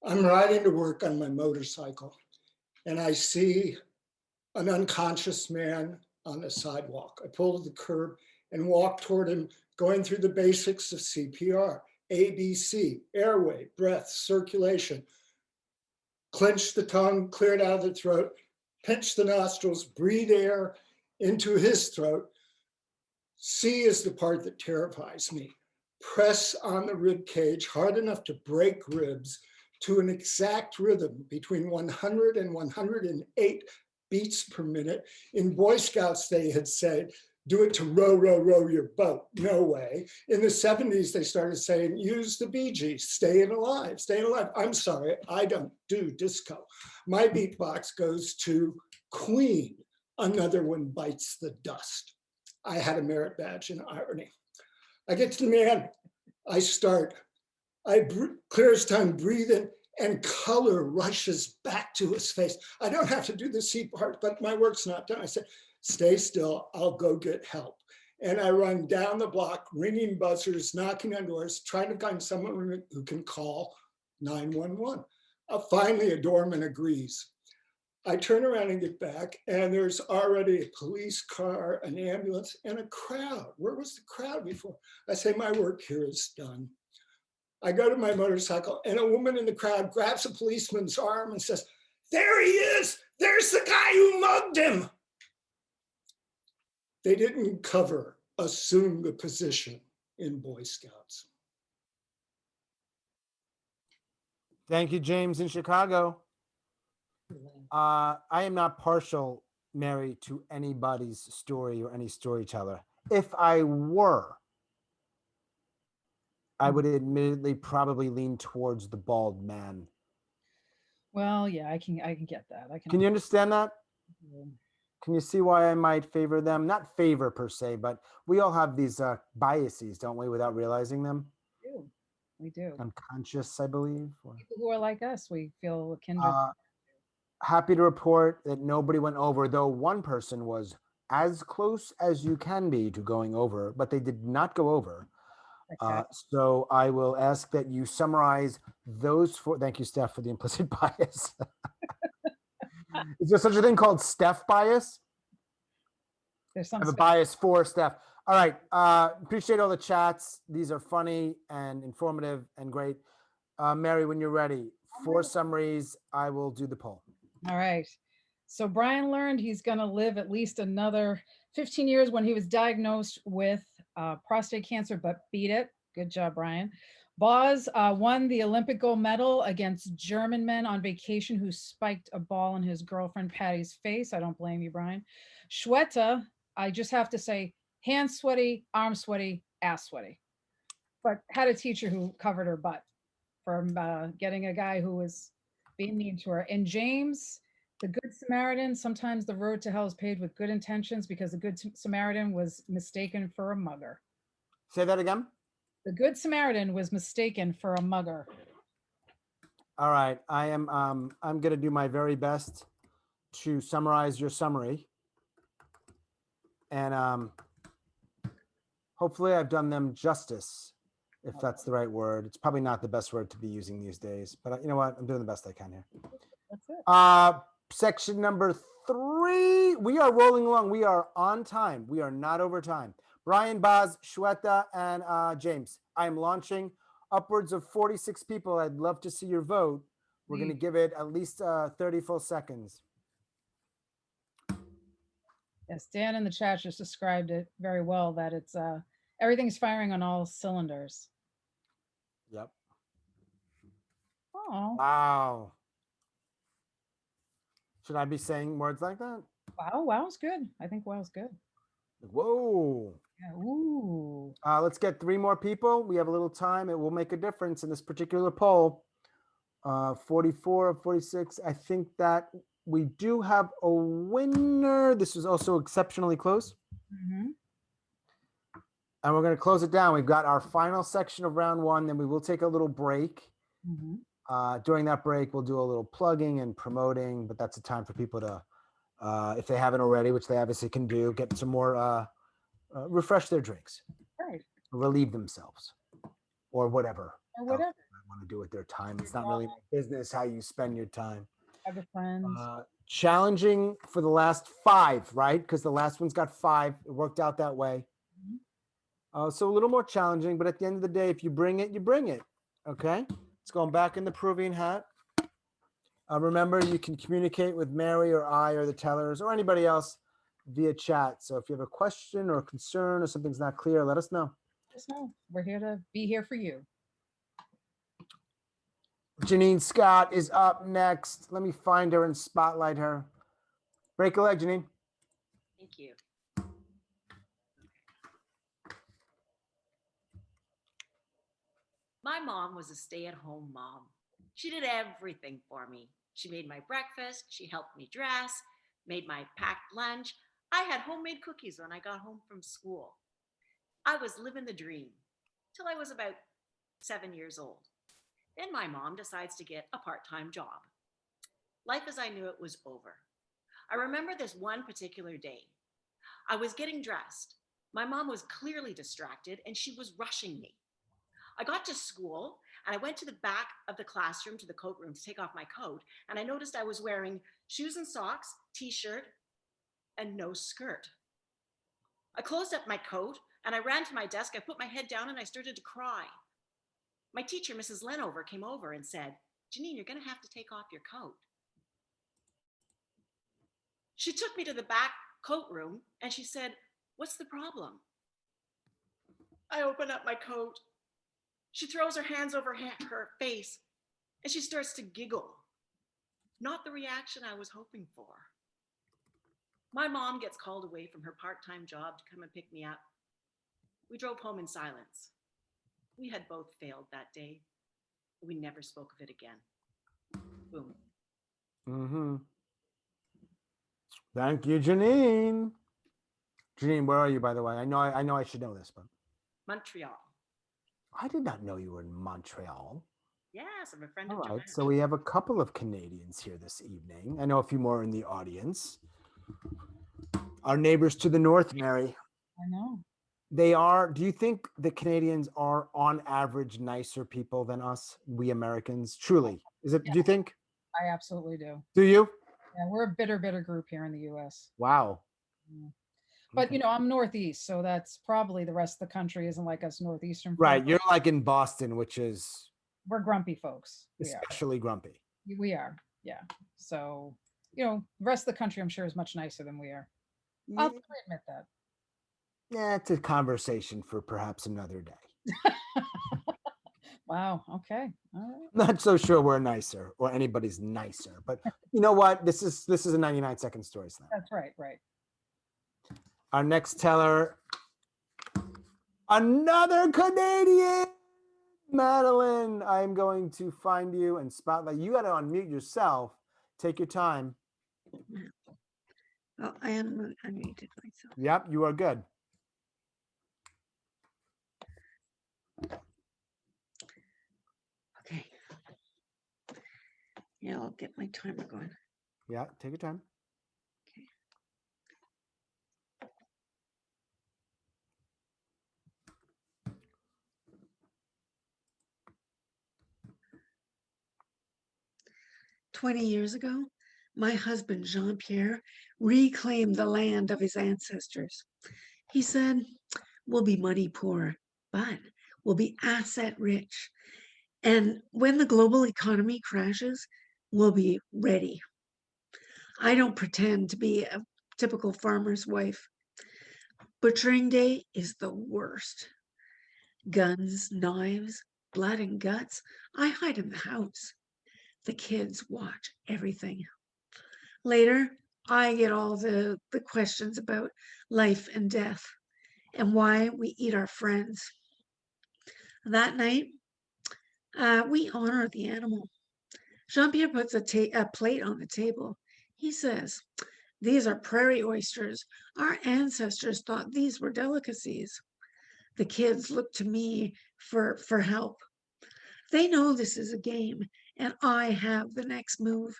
I'm riding to work on my motorcycle, and I see an unconscious man on the sidewalk. I pull to the curb and walk toward him, going through the basics of CPR, ABC, airway, breath, circulation. Clench the tongue, clear it out of the throat, pinch the nostrils, breathe air into his throat. C is the part that terrifies me. Press on the rib cage hard enough to break ribs to an exact rhythm between 100 and 108 beats per minute. In Boy Scouts, they had said, do it to row, row, row your boat. No way. In the 70s, they started saying, use the Bee Gees, staying alive, staying alive. I'm sorry, I don't do disco. My beatbox goes to Queen, Another One Bites the Dust. I had a merit badge in irony. I get to the man, I start. Clear his tongue, breathe in, and color rushes back to his face. I don't have to do the C part, but my work's not done. I said, stay still, I'll go get help. And I run down the block, ringing buzzers, knocking on doors, trying to find someone who can call 911. Finally, a doorman agrees. I turn around and get back, and there's already a police car, an ambulance, and a crowd. Where was the crowd before? I say, my work here is done. I go to my motorcycle, and a woman in the crowd grabs a policeman's arm and says, there he is! There's the guy who mugged him! They didn't assume the position in Boy Scouts. Thank you, James in Chicago. I am not partial, Mary, to anybody's story or any storyteller. If I were, I would admittedly probably lean towards the bald man. Well, yeah, I can get that. Can you understand that? Can you see why I might favor them? Not favor per se, but we all have these biases, don't we, without realizing them? We do. Unconscious, I believe. People who are like us, we feel kindred. Happy to report that nobody went over, though one person was as close as you can be to going over, but they did not go over. Okay. So I will ask that you summarize those four. Thank you, Steph, for the implicit bias. Is there such a thing called Steph bias? There's I some have a bias for Steph. All right. Appreciate all the chats. These are funny and informative and great. Mary, when you're ready, 4 summaries, I will do the poll. All right. So Brian learned he's going to live at least another 15 years when he was diagnosed with prostate cancer, but beat it. Good job, Brian. Boz won the Olympic gold medal against German men on vacation who spiked a ball in his girlfriend Patty's face. I don't blame you, Brian. Shweta, I just have to say, hands sweaty, arm sweaty, ass sweaty. But had a teacher who covered her butt from getting a guy who was being mean to her. And James, the Good Samaritan, sometimes the road to hell is paved with good intentions because the Good Samaritan was mistaken for a mugger. Say that again. The Good Samaritan was mistaken for a mugger. All right. I'm going to do my very best to summarize your summary. And hopefully I've done them justice, if that's the right word. It's probably not the best word to be using these days, but you know what? I'm doing the best I can here. That's it. Section number 3. We are rolling along. We are on time. We are not over time. Brian, Boz, Shweta, and James. I am launching upwards of 46 people. I'd love to see your vote. We're going to give it at least 30 full seconds. Yes, Dan in the chat just described it very well, that it's everything's firing on all cylinders. Yep. Oh. Wow. Should I be saying words like that? Wow, wow's good. I think wow's good. Whoa. Yeah, ooh. Let's get 3 more people. We have a little time. It will make a difference in this particular poll. 44 of 46. I think that we do have a winner. This was also exceptionally close. Mm-hmm. And we're going to close it down. We've got our final section of round 1. Then we will take a little break. Mm-hmm. During that break, we'll do a little plugging and promoting, but that's a time for people to, if they haven't already, which they obviously can do, get some more, refresh their drinks, Right. relieve themselves, or whatever. Or whatever. I want to do with their time. It's not really my business how you spend your time. Have a friend. Challenging for the last 5, right? Because the last one's got 5. It worked out that way. So a little more challenging, but at the end of the day, if you bring it, you bring it. Okay? It's going back in the proving hat. Remember, you can communicate with Mary or I or the tellers or anybody else via chat. So if you have a question or a concern or something's not clear, let us know. Let us know. We're here to be here for you. Janine Scott is up next. Let me find her and spotlight her. Break a leg, Janine. Thank you. My mom was a stay-at-home mom. She did everything for me. She made my breakfast, she helped me dress, made my packed lunch. I had homemade cookies when I got home from school. I was living the dream till I was about 7 years old. Then my mom decides to get a part-time job. Life as I knew it was over. I remember this one particular day. I was getting dressed. My mom was clearly distracted and she was rushing me. I got to school and I went to the back of the classroom to the coat room to take off my coat, and I noticed I was wearing shoes and socks, t-shirt, and no skirt. I closed up my coat and I ran to my desk. I put my head down and I started to cry. My teacher, Mrs. Lenover, came over and said, "Janine, you're going to have to take off your coat." She took me to the back coat room and she said, "What's the problem?" I open up my coat. She throws her hands over her face and she starts to giggle. Not the reaction I was hoping for. My mom gets called away from her part-time job to come and pick me up. We drove home in silence. We had both failed that day. We never spoke of it again. Boom. Mm-hmm. Thank you, Janine. Janine, where are you, by the way? I know I should know this, but Montreal. I did not know you were in Montreal. Yes, I'm a friend All of right, Joanne. so we have a couple of Canadians here this evening. I know a few more in the audience. Our neighbors to the north, Mary. I know. They are. Do you think the Canadians are on average nicer people than us, we Americans? Truly. Is it, do you think? I absolutely do. Do you? Yeah, we're a bitter group here in the US. Wow. Yeah. But you know, I'm Northeast, so that's probably the rest of the country isn't like us Northeastern Right. folks. You're like in Boston, which is We're grumpy folks. We are. especially grumpy. We are. Yeah. So, you know, the rest of the country, I'm sure, is much nicer than we are. I'll admit that. Yeah, it's a conversation for perhaps another day. Wow. Okay. All right. Not so sure we're nicer or anybody's nicer, but you know what? This is a 99-second story slam. That's right. Right. Our next teller, another Canadian, Madeleine. I'm going to find you and spotlight. You got to unmute yourself. Take your time. Oh, I unmuted myself. Yep, you are good. Okay. Yeah, I'll get my timer going. Yeah, take your time. 20 years ago, my husband, Jean-Pierre, reclaimed the land of his ancestors. He said, we'll be money poor, but we'll be asset rich. And when the global economy crashes, we'll be ready. I don't pretend to be a typical farmer's wife. Butchering day is the worst. Guns, knives, blood and guts, I hide in the house. The kids watch everything. Later, I get all the questions about life and death and why we eat our friends. That night, we honor the animal. Jean-Pierre puts a plate on the table. He says, these are prairie oysters. Our ancestors thought these were delicacies. The kids look to me for help. They know this is a game and I have the next move.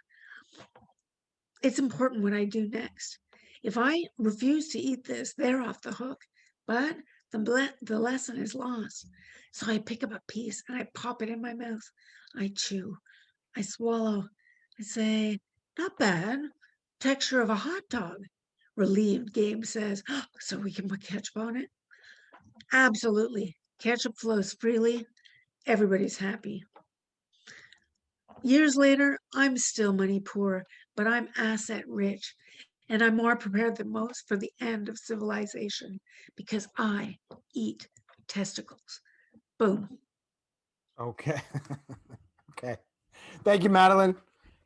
It's important what I do next. If I refuse to eat this, they're off the hook, but the lesson is lost. So I pick up a piece and I pop it in my mouth. I chew, I swallow, I say, not bad, texture of a hot dog. Relieved, Gabe says, oh, so we can put ketchup on it? Absolutely, ketchup flows freely, everybody's happy. Years later, I'm still money poor, but I'm asset rich, and I'm more prepared than most for the end of civilization because I eat testicles. Boom. Okay. Okay. Thank you, Madeleine.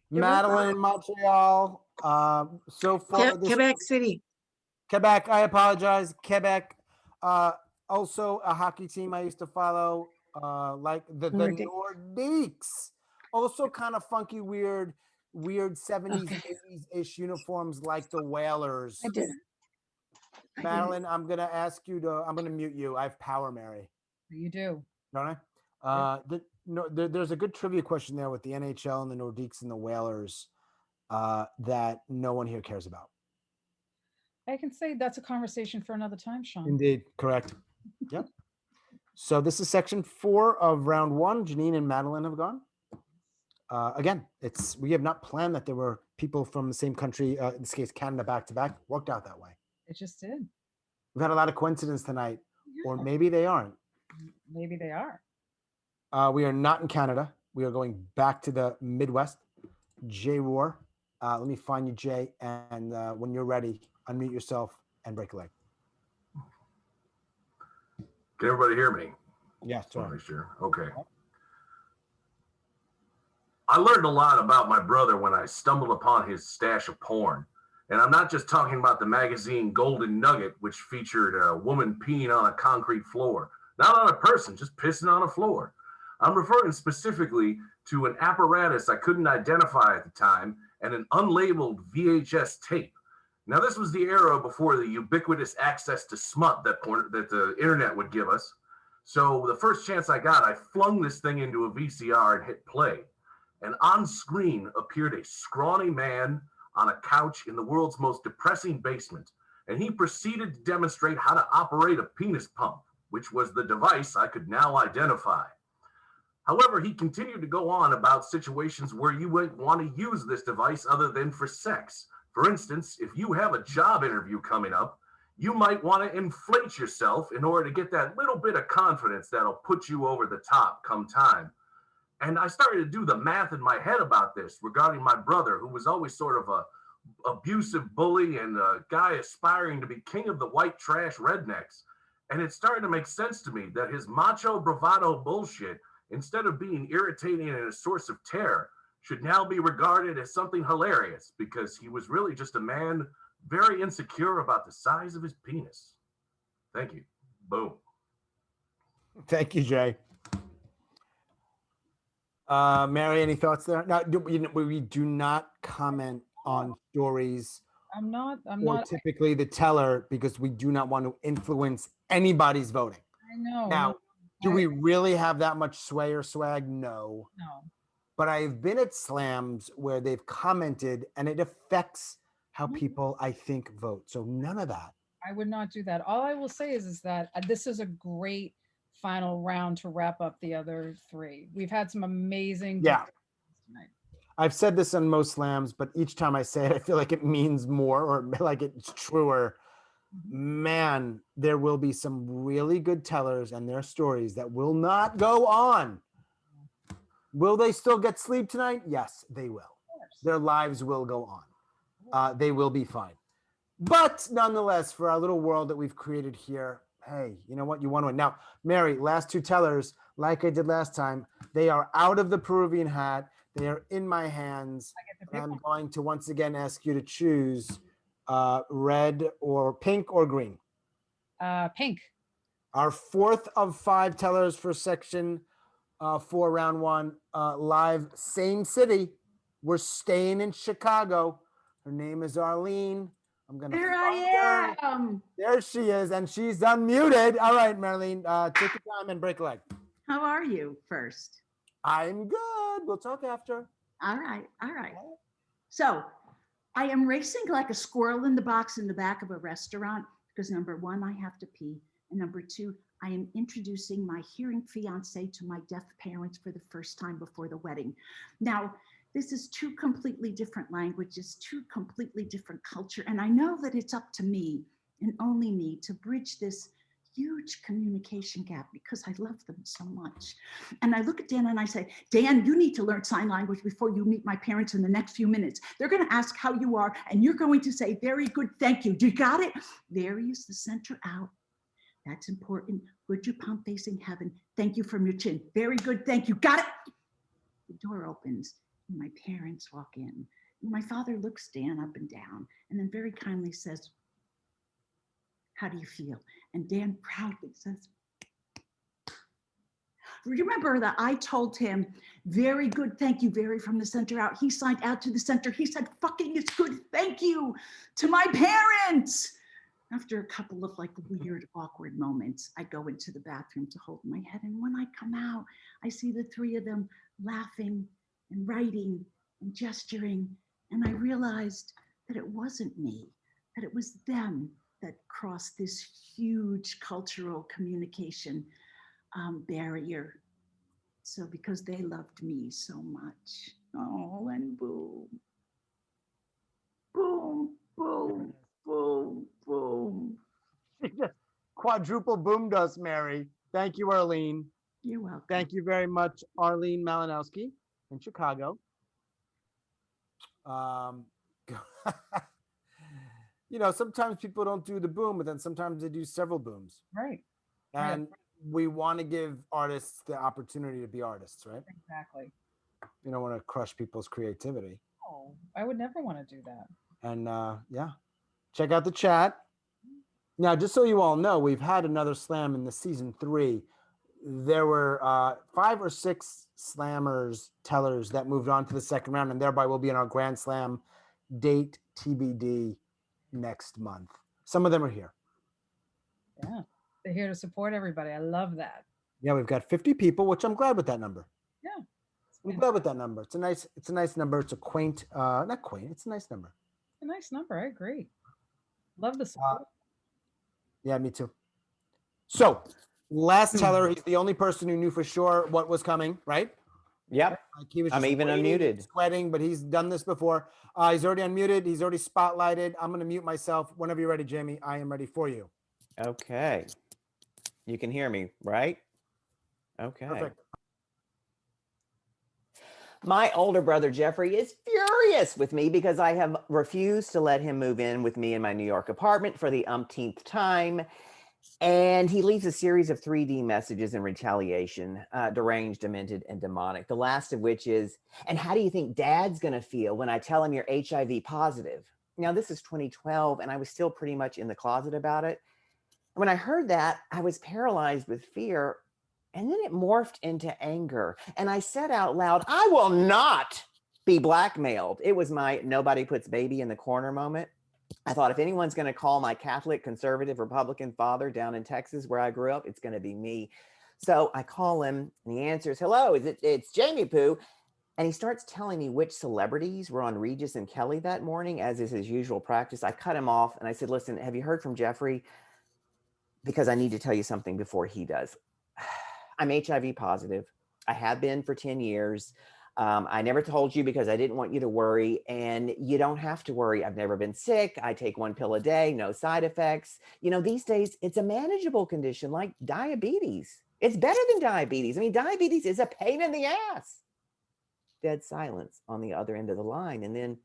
Madeleine in Montreal. So far, Quebec City. Quebec. I apologize. Quebec. Also a hockey team I used to follow, like the Nordiques. Also kind of funky, weird 70s, 80s-ish uniforms like the Whalers. I did. Madeleine, I'm going to mute you. I have power, Mary. You do. Don't I? There's a good trivia question there with the NHL and the Nordiques and the Whalers that no one here cares about. I can say that's a conversation for another time, Sean. Indeed, correct. Yep. So this is section 4 of round 1. Jeannine and Madeleine have gone. Again, we have not planned that there were people from the same country, in this case, Canada, back to back. Worked out that way. It just did. We've had a lot of coincidence tonight, or maybe they aren't. Maybe they are. We are not in Canada. We are going back to the Midwest. Jay Rohr. Let me find you, Jay. And when you're ready, unmute yourself and break a leg. Can everybody hear me? Yeah, sorry. Sure. Okay. I learned a lot about my brother when I stumbled upon his stash of porn. And I'm not just talking about the magazine Golden Nugget, which featured a woman peeing on a concrete floor. Not on a person, just pissing on a floor. I'm referring specifically to an apparatus I couldn't identify at the time and an unlabeled VHS tape. Now, this was the era before the ubiquitous access to smut that the internet would give us. So the first chance I got, I flung this thing into a VCR and hit play. And on screen appeared a scrawny man on a couch in the world's most depressing basement. And he proceeded to demonstrate how to operate a penis pump, which was the device I could now identify. However, he continued to go on about situations where you might want to use this device other than for sex. For instance, if you have a job interview coming up, you might want to inflate yourself in order to get that little bit of confidence that'll put you over the top come time. And I started to do the math in my head about this regarding my brother, who was always sort of a abusive bully and a guy aspiring to be king of the white trash rednecks. And it started to make sense to me that his macho bravado bullshit, instead of being irritating and a source of terror, should now be regarded as something hilarious because he was really just a man very insecure about the size of his penis. Thank you. Boom. Thank you, Jay. Mary, any thoughts there? No, we do not comment on stories. I'm not. Typically the teller, because we do not want to influence anybody's voting. I know. Now, do we really have that much sway or swag? No. No. But I've been at slams where they've commented and it affects how people, I think, vote. So none of that. I would not do that. All I will say is that this is a great final round to wrap up the other three. We've had some amazing Yeah. tonight. I've said this on most slams, but each time I say it, I feel like it means more or like it's truer. Man, there will be some really good tellers and their stories that will not go on. Will they still get sleep tonight? Yes, they will. Their lives will go on. They will be fine. But nonetheless, for our little world that we've created here, hey, you know what? You want to win. Now, Mary, last two tellers, like I did last time, they are out of the Peruvian hat. They are in my hands. I'm going to once again ask you to choose red or pink or green. Pink. Our fourth of five tellers for section 4, round 1, live, same city. We're staying in Chicago. Her name is Arlene. I'm gonna. There I am. There she is, and she's unmuted. All right, Madeleine, take your time and break a leg. How are you first? I'm good. We'll talk after. All right. All right. So I am racing like a squirrel in the box in the back of a restaurant because number 1, I have to pee. And number 2, I am introducing my hearing fiance to my deaf parents for the first time before the wedding. Now, this is 2 completely different languages, 2 completely different culture. And I know that it's up to me and only me to bridge this huge communication gap because I love them so much. And I look at Dan and I say, Dan, you need to learn sign language before you meet my parents in the next few minutes. They're going to ask how you are, and you're going to say, very good, thank you. Do you got it? There is the center out. That's important. Put your palm facing heaven. Thank you from your chin. Very good, thank you. Got it? The door opens and my parents walk in. And my father looks Dan up and down and then very kindly says, how do you feel? And Dan proudly says, remember that I told him, very good, thank you, very from the center out. He signed out to the center. He said, fucking is good, thank you to my parents. After a couple of like weird, awkward moments, I go into the bathroom to hold my head. And when I come out, I see the 3 of them laughing and writing and gesturing. And I realized that it wasn't me, that it was them that crossed this huge cultural communication barrier. So because they loved me so much. Oh, and boom, boom, boom, boom, boom. Quadruple boomed us, Mary. Thank you, Arlene. You're welcome. Thank you very much, Arlene Malinowski in Chicago. You know, sometimes people don't do the boom, but then sometimes they do several booms. Right. And we want to give artists the opportunity to be artists, right? Exactly. You don't want to crush people's creativity. Oh, I would never want to do that. And yeah, check out the chat. Now, just so you all know, we've had another slam in the season 3. There were 5 or 6 slammers, tellers that moved on to the second round, and thereby will be in our Grand Slam date TBD next month. Some of them are here. Yeah, they're here to support everybody. I love that. Yeah, we've got 50 people, which I'm glad with that number. Yeah. I'm glad with that number. It's a nice number. It's a quaint, not quaint. It's a nice number. A nice number. I agree. Love the support. Yeah, me too. So, last teller, he's the only person who knew for sure what was coming, right? Yep. Like he was I'm just even waiting, unmuted. sweating, but he's done this before. He's already unmuted. He's already spotlighted. I'm going to mute myself. Whenever you're ready, Jamie, I am ready for you. Okay. You can hear me, right? Okay. Perfect. My older brother, Jeffrey, is furious with me because I have refused to let him move in with me in my New York apartment for the umpteenth time. And he leaves a series of 3D messages in retaliation, deranged, demented, and demonic. The last of which is, and how do you think Dad's going to feel when I tell him you're HIV positive? Now, this is 2012, and I was still pretty much in the closet about it. When I heard that, I was paralyzed with fear, and then it morphed into anger. And I said out loud, I will not be blackmailed. It was my nobody puts baby in the corner moment. I thought if anyone's going to call my Catholic, conservative, Republican father down in Texas where I grew up, it's going to be me. So I call him and he answers, hello, it's Jamie Poo. And he starts telling me which celebrities were on Regis and Kelly that morning, as is his usual practice. I cut him off and I said, listen, have you heard from Jeffrey? Because I need to tell you something before he does. I'm HIV positive. I have been for 10 years. I never told you because I didn't want you to worry, and you don't have to worry. I've never been sick. I take 1 pill a day, no side effects. You know, these days it's a manageable condition like diabetes. It's better than diabetes. I mean, diabetes is a pain in the ass. Dead silence on the other end of the line. And then,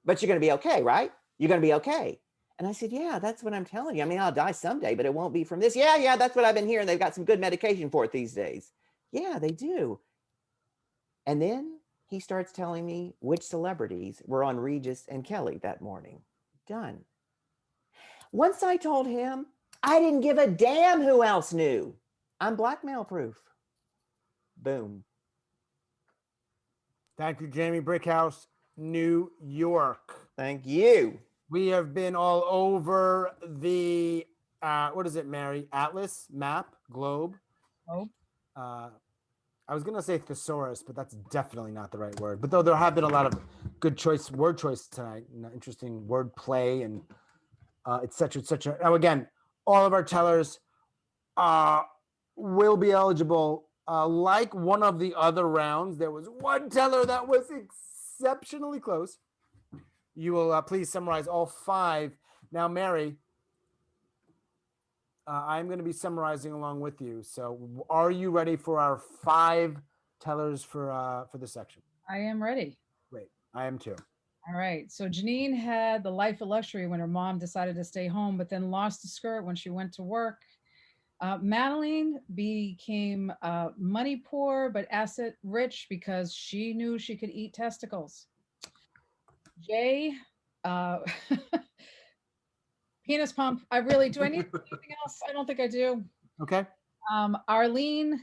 but you're going to be okay, right? You're going to be okay. And I said, yeah, that's what I'm telling you. I mean, I'll die someday, but it won't be from this. Yeah, that's what I've been hearing. They've got some good medication for it these days. Yeah, they do. And then he starts telling me which celebrities were on Regis and Kelly that morning. Done. Once I told him, I didn't give a damn who else knew. I'm blackmail proof. Boom. Thank you, Jamie. Brickhouse, New York. Thank you. We have been all over the, what is it, Mary? Atlas, map, globe. Oh. I was going to say thesaurus, but that's definitely not the right word. But though there have been a lot of good word choice tonight, interesting word play and et cetera, et cetera. Now, again, all of our tellers will be eligible. Like one of the other rounds, there was one teller that was exceptionally close. You will please summarize all 5. Now, Mary, I'm going to be summarizing along with you. So are you ready for our 5 tellers for this section? I am ready. Great. I am too. All right. So Jeannine had the life of luxury when her mom decided to stay home, but then lost the skirt when she went to work. Madeleine became money poor, but asset rich because she knew she could eat testicles. Jay, penis pump. I really, do I need anything else? I don't think I do. Okay. Arlene,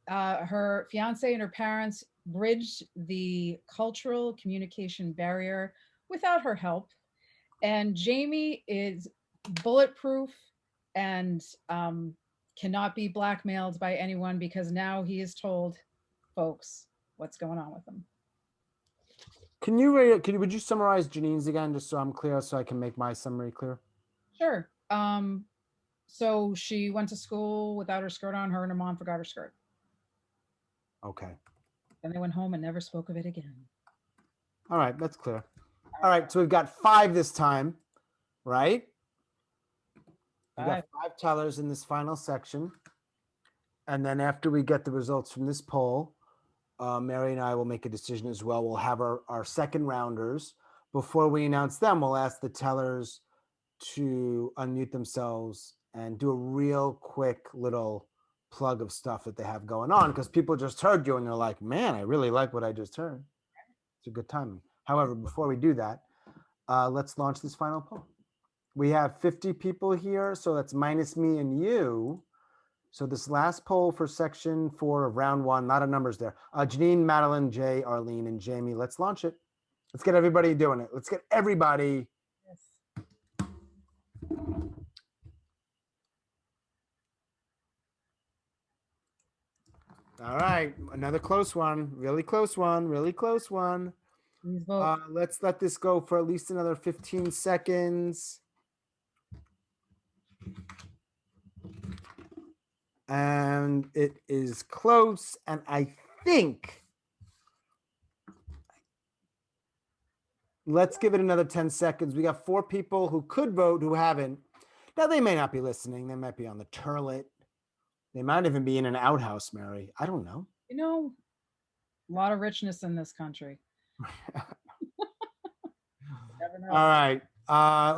her fiance and her parents bridged the cultural communication barrier without her help. And Jamie is bulletproof and cannot be blackmailed by anyone because now he is told folks what's going on with him. Would you summarize Jannine's again, just so I'm clear, so I can make my summary clear? Sure. So she went to school without her skirt on. Her and her mom forgot her skirt. Okay. And they went home and never spoke of it again. All right, that's clear. All right, so we've got 5 this time, right? We've got 5 tellers in this final section. And then after we get the results from this poll, Mary and I will make a decision as well. We'll have our second rounders. Before we announce them, we'll ask the tellers to unmute themselves and do a real quick little plug of stuff that they have going on, because people just heard you and they're like, man, I really like what I just heard. It's a good timing. However, before we do that, let's launch this final poll. We have 50 people here, so that's minus me and you. So this last poll for section 4 of round 1, a lot of numbers there. Janine, Madeleine, Jay, Arlene, and Jamie. Let's launch it. Let's get everybody doing it. Let's get everybody. Yes. All right, another close one. Really close one. Really close one. Please vote. Let's let this go for at least another 15 seconds. And it is close. And I think, let's give it another 10 seconds. We got 4 people who could vote who haven't. Now, they may not be listening. They might be on the turlet. They might even be in an outhouse, Mary. I don't know. You know, a lot of richness in this country. Never know. All right.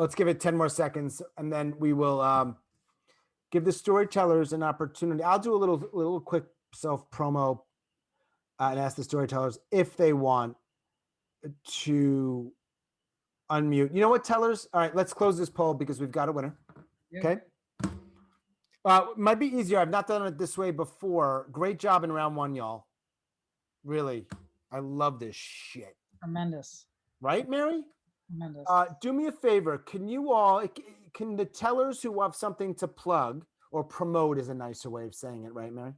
Let's give it 10 more seconds, and then we will give the storytellers an opportunity. I'll do a little quick self promo and ask the storytellers if they want to unmute. You know what, tellers? All right, let's close this poll because we've got a winner. Yep. Okay. Might be easier. I've not done it this way before. Great job in round 1, y'all. Really, I love this shit. Tremendous. Right, Mary? Tremendous. Do me a favor. Can the tellers who have something to plug or promote is a nicer way of saying it, right, Mary?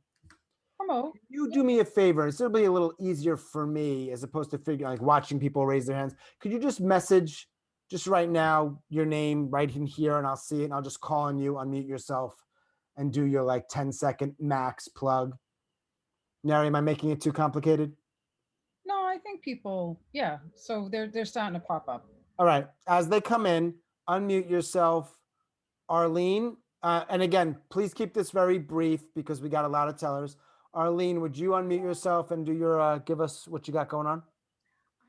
Promote. You do me a favor. It's going to be a little easier for me as opposed to watching people raise their hands. Could you just message just right now your name right in here, and I'll see it, and I'll just call on you, unmute yourself, and do your 10-second max plug. Mary, am I making it too complicated? No, I think people, yeah. So they're starting to pop up. All right. As they come in, unmute yourself. Arlene, and again, please keep this very brief because we got a lot of tellers. Arlene, would you unmute yourself and do your give us what you got going on?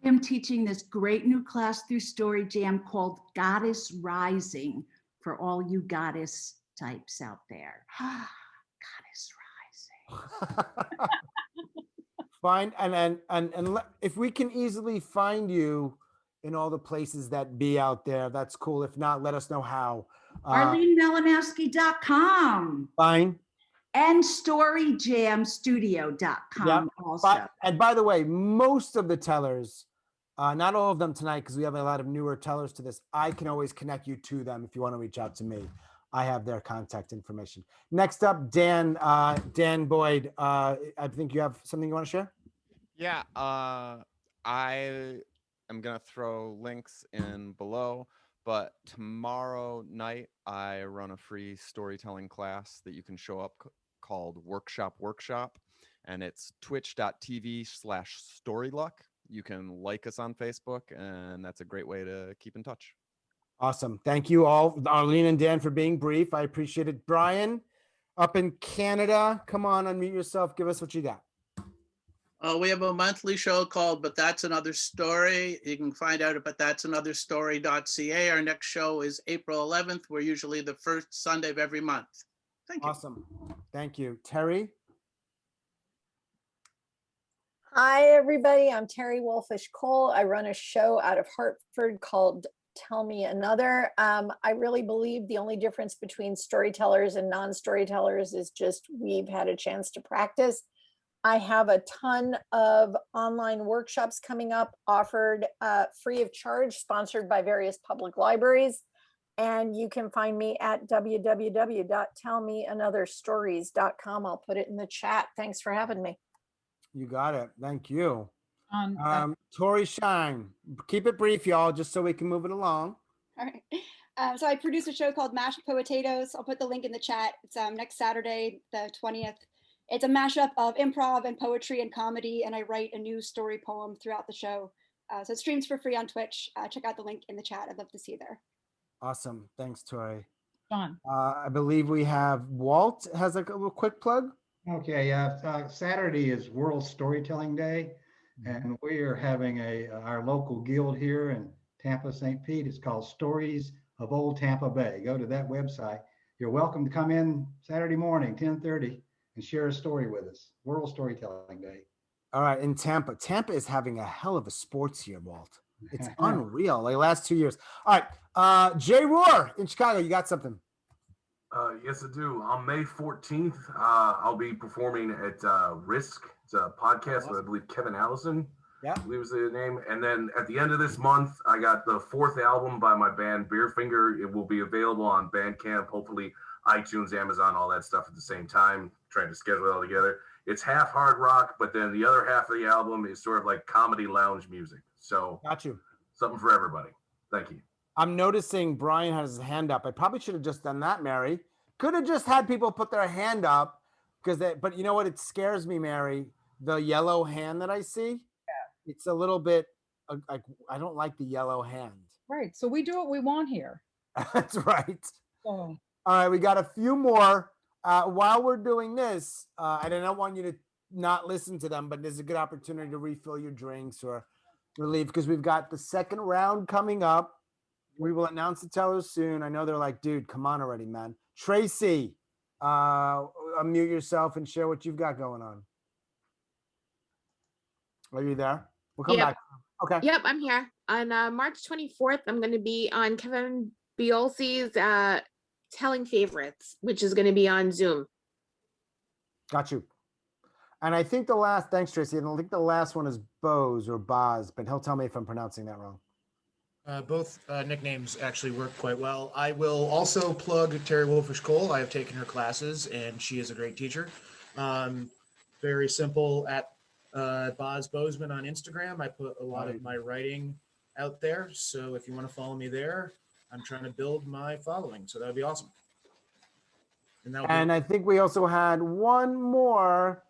I am teaching this great new class through Story Jam called Goddess Rising for all you goddess types out there. Goddess Rising. Fine. And if we can easily find you in all the places that be out there, that's cool. If not, let us know how. ArleneMalinowski.com. Fine. And StoryJamStudio.com Yep. also. And by the way, most of the tellers, not all of them tonight, because we have a lot of newer tellers to this, I can always connect you to them if you want to reach out to me. I have their contact information. Next up, Dan Boyd. I think you have something you want to share? Yeah, I am going to throw links in below, but tomorrow night I run a free storytelling class that you can show up called Workshop, and it's twitch.tv/storyluck. You can like us on Facebook, and that's a great way to keep in touch. Awesome. Thank you all, Arlene and Dan, for being brief. I appreciate it. Brian, up in Canada, come on, unmute yourself. Give us what you got. We have a monthly show called But That's Another Story. You can find out at buthat'sanotherstory.ca. Our next show is April 11th. We're usually the first Sunday of every month. Thank you. Awesome. Thank you. Terry? Hi, everybody. I'm Terry Wolfish Cole. I run a show out of Hartford called Tell Me Another. I really believe the only difference between storytellers and non-storytellers is just we've had a chance to practice. I have a ton of online workshops coming up, offered free of charge, sponsored by various public libraries. And you can find me at www.tellmeanotherstories.com. I'll put it in the chat. Thanks for having me. You got it. Thank you. Tori Shine, keep it brief, y'all, just so we can move it along. All right. So I produce a show called Mashed Potatoes. I'll put the link in the chat. It's next Saturday, the 20th. It's a mashup of improv and poetry and comedy, and I write a new story poem throughout the show. So it streams for free on Twitch. Check out the link in the chat. I'd love to see you there. Awesome. Thanks, Tori. John. I believe we have Walt has a little quick plug. Okay, Saturday is World Storytelling Day, and we are having our local guild here in Tampa, St. Pete. It's called Stories of Old Tampa Bay. Go to that website. You're welcome to come in Saturday morning, 10:30, and share a story with us. World Storytelling Day. All right, in Tampa. Tampa is having a hell of a sports year, Walt. It's unreal, like last 2 years. All right, Jay Rohr in Chicago, you got something? Yes, I do. On May 14th, I'll be performing at Risk. It's a podcast with, I believe, Kevin Allison. Yeah. I believe is the name. And then at the end of this month, I got the 4th album by my band Beerfinger. It will be available on Bandcamp, hopefully iTunes, Amazon, all that stuff at the same time, trying to schedule it all together. It's half hard rock, but then the other half of the album is sort of like comedy lounge music. So got you. Something for everybody. Thank you. I'm noticing Brian has his hand up. I probably should have just done that, Mary. Could have just had people put their hand up but you know what? It scares me, Mary. The yellow hand that I see. Yeah. It's a little bit like I don't like the yellow hand. Right. So we do what we want here. That's right. Oh. All right, we got a few more. While we're doing this, I don't want you to not listen to them, but there's a good opportunity to refill your drinks or relieve because we've got the second round coming up. We will announce the tellers soon. I know they're like, dude, come on already, man. Tracey, unmute yourself and share what you've got going on. Are you there? We'll come back. Okay. Yep, I'm here. On March 24th, I'm going to be on Kevin Biolsi's Telling Favorites, which is going to be on Zoom. Got you. And I think thanks, Tracey. And I think the last one is Boz or Boz, but he'll tell me if I'm pronouncing that wrong. Both nicknames actually work quite well. I will also plug Terry Wolfish Cole. I have taken her classes, and she is a great teacher. Very simple at Boz Bozeman on Instagram. I put a lot of my writing out there. So if you want to follow me there, I'm trying to build my following. So that would be awesome. And I think we also had one more.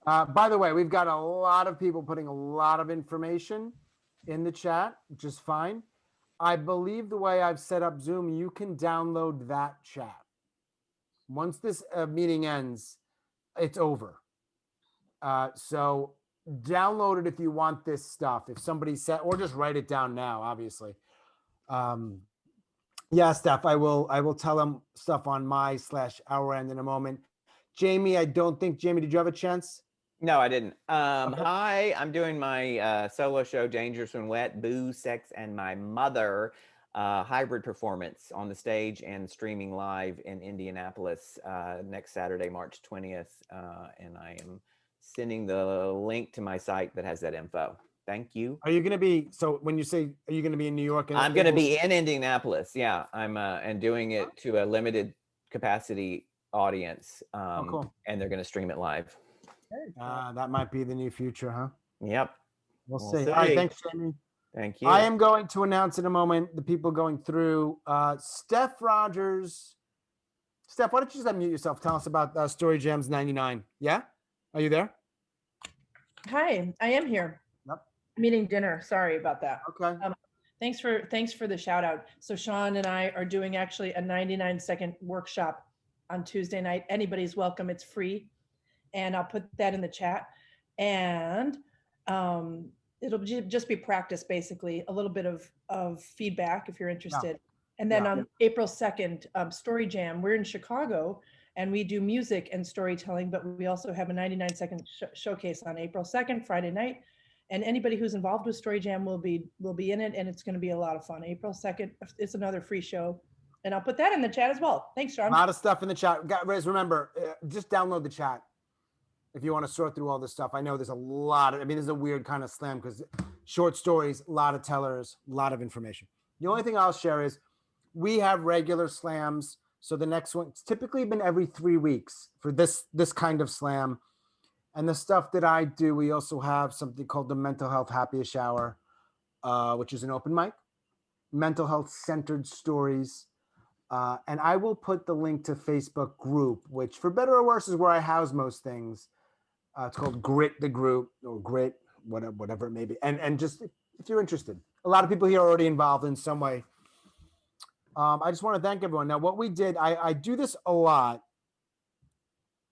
By the way, we've got a lot of people putting a lot of information in the chat, which is fine. I believe the way I've set up Zoom, you can download that chat. Once this meeting ends, it's over. So download it if you want this stuff. If somebody said, or just write it down now, obviously. Yeah, Steph, I will tell them stuff on my/our end in a moment. Jamie, Jamie, did you have a chance? No, I didn't. Hi, I'm doing my solo show, Dangerous When Wet, Booze, Sex, and My Mother, hybrid performance on the stage and streaming live in Indianapolis next Saturday, March 20th. And I am sending the link to my site that has that info. Thank you. Are you going to be, so when you say, are you going to be in New York? I'm going to be in Indianapolis. Yeah, I'm and doing it to a limited capacity audience. Cool. And they're going to stream it live. That might be the new future, huh? Yep. We'll see. All right, thanks, Jamie. Thank you. I am going to announce in a moment the people going through. Steph Rogers. Steph, why don't you just unmute yourself? Tell us about Story Jams 99. Yeah? Are you there? Hi, I am here. Yep. I'm eating dinner. Sorry about that. Okay. Thanks for the shout out. So Sean and I are doing actually a 99-second workshop on Tuesday night. Anybody's welcome. It's free. And I'll put that in the chat. And it'll just be practice, basically, a little bit of feedback if you're interested. Yeah. And then on April 2nd, Story Jam, we're in Chicago and we do music and storytelling, but we also have a 99-second showcase on April 2nd, Friday night. And anybody who's involved with Story Jam will be in it, and it's going to be a lot of fun. April 2nd, it's another free show. And I'll put that in the chat as well. Thanks, Sean. A lot of stuff in the chat. Guys, remember, just download the chat. If you want to sort through all this stuff, I know there's a lot of, there's a weird kind of slam because short stories, a lot of tellers, a lot of information. The only thing I'll share is we have regular slams. So the next one, it's typically been every 3 weeks for this kind of slam. And the stuff that I do, we also have something called the Mental Health Happiest Hour, which is an open mic, mental health centered stories. And I will put the link to Facebook group, which for better or worse is where I house most things. It's called Grit the Group or Grit, whatever it may be. And just if you're interested, a lot of people here are already involved in some way. I just want to thank everyone. Now, what we did, I do this a lot.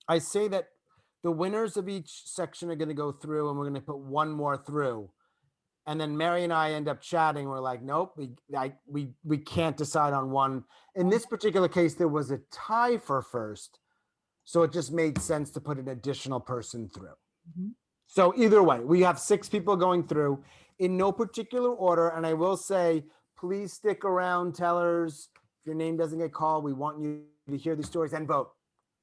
I say that the winners of each section are going to go through and we're going to put one more through. And then Mary and I end up chatting. We're like, nope, we can't decide on one. In this particular case, there was a tie for first. So it just made sense to put an additional person through. Mm-hmm. So either way, we have 6 people going through in no particular order. And I will say, please stick around, tellers. If your name doesn't get called, we want you to hear these stories and vote.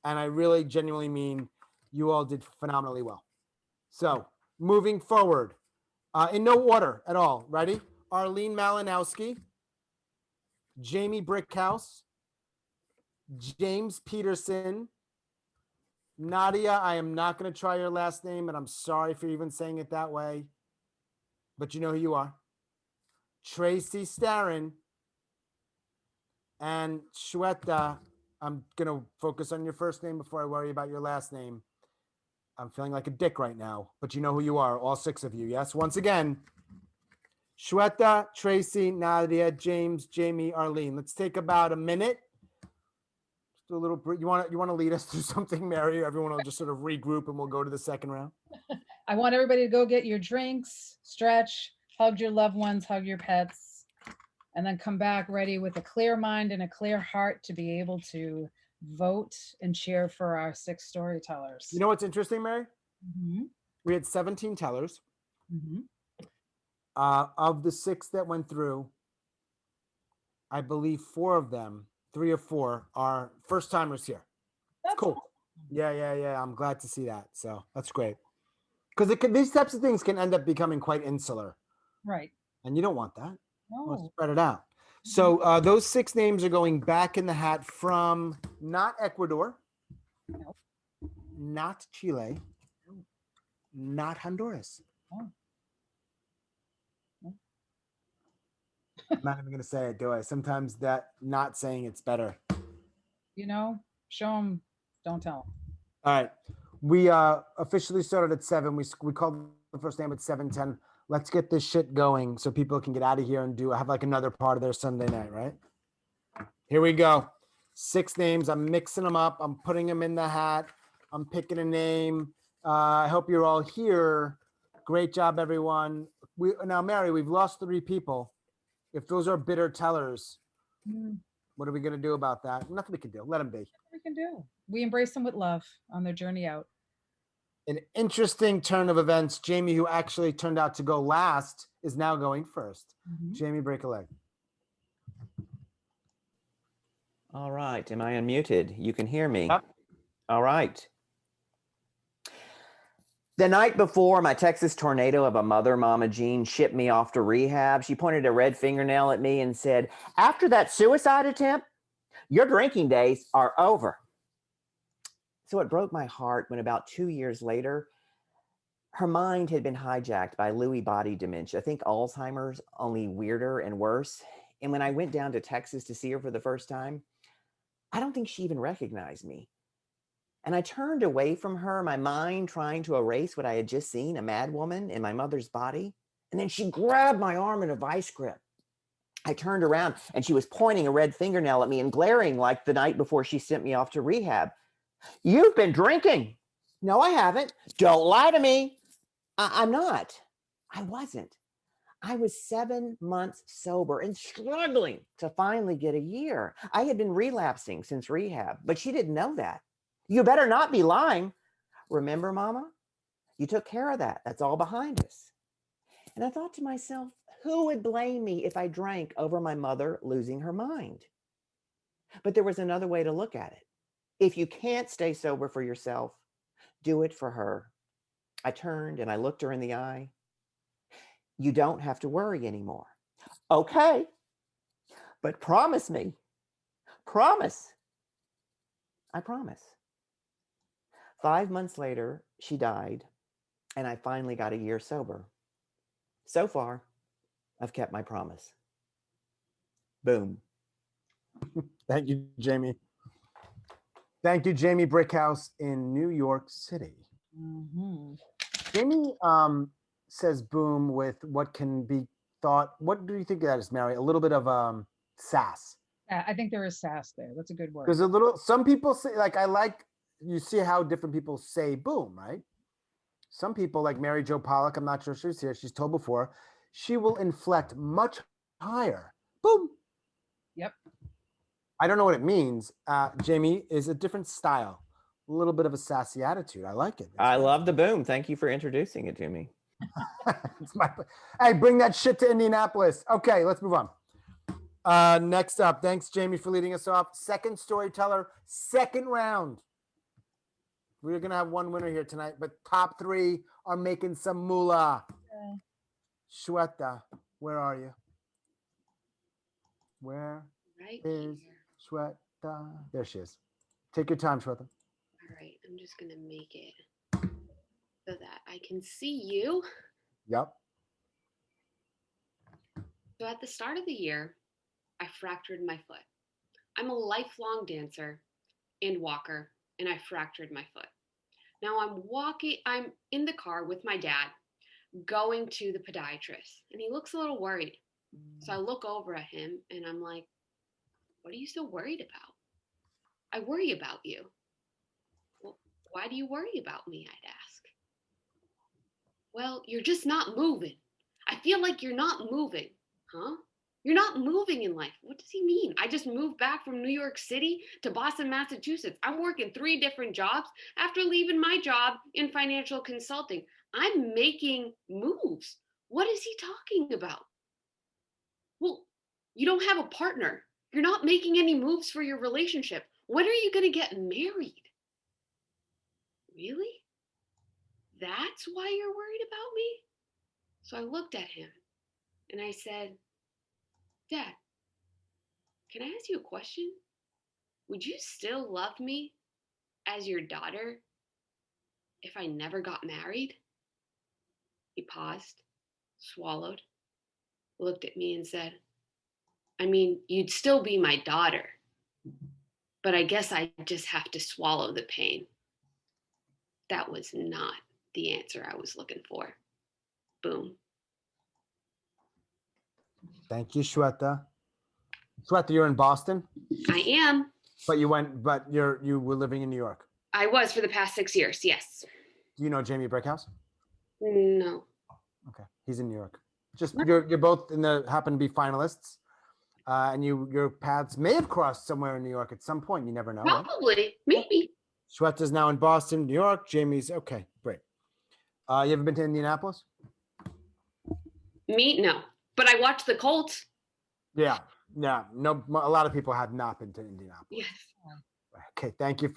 And I really genuinely mean you all did phenomenally well. So moving forward, in no order at all. Ready? Arlene Malinowski, Jamie Brickhouse, James Petersen. Nadia, I am not going to try your last name, and I'm sorry for even saying it that way, but you know who you are. Tracey Starin. And Shweta, I'm going to focus on your first name before I worry about your last name. I'm feeling like a dick right now, but you know who you are, all 6 of you, yes? Once again, Shweta, Tracey, Nadia, James, Jamie, Arlene. Let's take about a minute. Just do a little. You want to lead us through something, Mary? Everyone will just sort of regroup, and we'll go to the second round. I want everybody to go get your drinks, stretch, hug your loved ones, hug your pets, and then come back ready with a clear mind and a clear heart to be able to vote and cheer for our 6 storytellers. You know what's interesting, Mary? Mm-hmm. We had 17 tellers. Mm-hmm. Of the 6 that went through, I believe 4 of them, 3 or 4, are first timers here. That's cool. Awesome. Yeah. I'm glad to see that. So that's great. Because these types of things can end up becoming quite insular. Right. And you don't want that. No. Let's spread it out. So those 6 names are going back in the hat from not Ecuador, nope. Not Chile, nope. Not Honduras. Oh. I'm not even going to say it, do I? Sometimes that not saying it's better. You know, show them, don't tell them. All right. We officially started at 7. We called the first name at 7:10. Let's get this shit going so people can get out of here and have like another part of their Sunday night, right? Here we go. 6 names. I'm mixing them up. I'm putting them in the hat. I'm picking a name. I hope you're all here. Great job, everyone. Now, Mary, we've lost 3 people. If those are bitter tellers, what are we going to do about that? Nothing we can do. Let them be. Nothing we can do. We embrace them with love on their journey out. An interesting turn of events. Jamie, who actually turned out to go last, is now going first. Mm-hmm. Jamie, break a leg. All right. Am I unmuted? You can hear me. Yep. All right. The night before, my Texas tornado of a mother, Mama Jean, shipped me off to rehab. She pointed a red fingernail at me and said, "After that suicide attempt, your drinking days are over." So it broke my heart when about 2 years later, her mind had been hijacked by Lewy body dementia. I think Alzheimer's, only weirder and worse. And when I went down to Texas to see her for the first time, I don't think she even recognized me. And I turned away from her, my mind trying to erase what I had just seen, a mad woman in my mother's body. And then she grabbed my arm in a vice grip. I turned around and she was pointing a red fingernail at me and glaring like the night before she sent me off to rehab. "You've been drinking." "No, I haven't." "Don't lie to me." I'm not. I wasn't. I was 7 months sober and struggling to finally get a year. I had been relapsing since rehab, but she didn't know that. "You better not be lying." "Remember, Mama? You took care of that. That's all behind us." And I thought to myself, who would blame me if I drank over my mother losing her mind? But there was another way to look at it. If you can't stay sober for yourself, do it for her. I turned and I looked her in the eye. "You don't have to worry anymore." "Okay, but promise me." "Promise." I promise. 5 months later, she died, and I finally got a year sober. So far, I've kept my promise. Boom. Thank you, Jamie. Thank you, Jamie Brickhouse in New York City. Mm-hmm. Jamie says boom with what can be thought. What do you think that is, Mary? A little bit of sass. I think there is sass there. That's a good word. Because some people say, you see how different people say boom, right? Some people, like Mary Jo Pollock, I'm not sure she's here, she's told before, she will inflect much higher. Boom. Yep. I don't know what it means. Jamie is a different style, a little bit of a sassy attitude. I like it. I love the boom. Thank you for introducing it to me. Hey, bring that shit to Indianapolis. Okay, let's move on. Next up, thanks, Jamie, for leading us off. Second storyteller, second round. We're going to have one winner here tonight, but top 3 are making some moolah. Okay. Shweta, where are you? Where Right is here. Shweta? Shweta. There she is. Take your time, Shweta. All right, I'm just gonna make it so that I can see you. Yep. So at the start of the year, I fractured my foot. I'm a lifelong dancer and walker, and I fractured my foot. Now I'm in the car with my dad going to the podiatrist, and he looks a little worried. So I look over at him and I'm like, what are you so worried about? I worry about you. Well, why do you worry about me? I'd ask. Well, you're just not moving. I feel like you're not moving. Huh? You're not moving in life. What does he mean? I just moved back from New York City to Boston, Massachusetts. I'm working 3 different jobs after leaving my job in financial consulting. I'm making moves. What is he talking about? Well, you don't have a partner. You're not making any moves for your relationship. When are you going to get married? Really? That's why you're worried about me? So I looked at him and I said, Dad, can I ask you a question? Would you still love me as your daughter if I never got married? He paused, swallowed, looked at me and said, I mean, you'd still be my daughter, but I guess I just have to swallow the pain. That was not the answer I was looking for. Boom. Thank you, Shweta. Shweta, you're in Boston? I am. But you were living in New York. I was for the past 6 years, yes. Do you know Jamie Brickhouse? No. Okay, he's in New York. Just you're both happen to be finalists, and your paths may have crossed somewhere in New York at some point. You never know. Probably, right? maybe. Shweta's now in Boston, New York. Jamie's okay, great. You ever been to Indianapolis? Me, no. But I watched the Colts. Yeah, no. A lot of people have not been to Indianapolis. Yes. Okay, thank you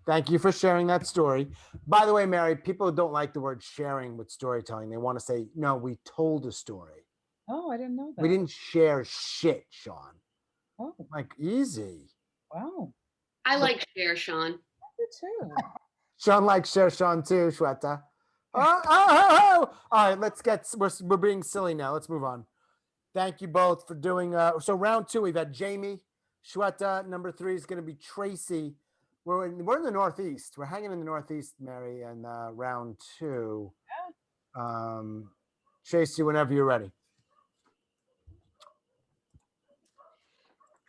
thank you for sharing that story. By the way, Mary, people don't like the word sharing with storytelling. They want to say, no, we told a story. Oh, I didn't know that. We didn't share shit, Sean. Oh. Like, easy. Wow. I like Cher, Sean. You too. Sean likes share Sean too, Shweta. Oh. All right, we're being silly now. Let's move on. Thank you both for doing, so round 2, we've had Jamie, Shweta. Number 3 is going to be Tracey. We're in the Northeast. We're hanging in the Northeast, Mary, and round 2. Yeah. Tracey, whenever you're ready.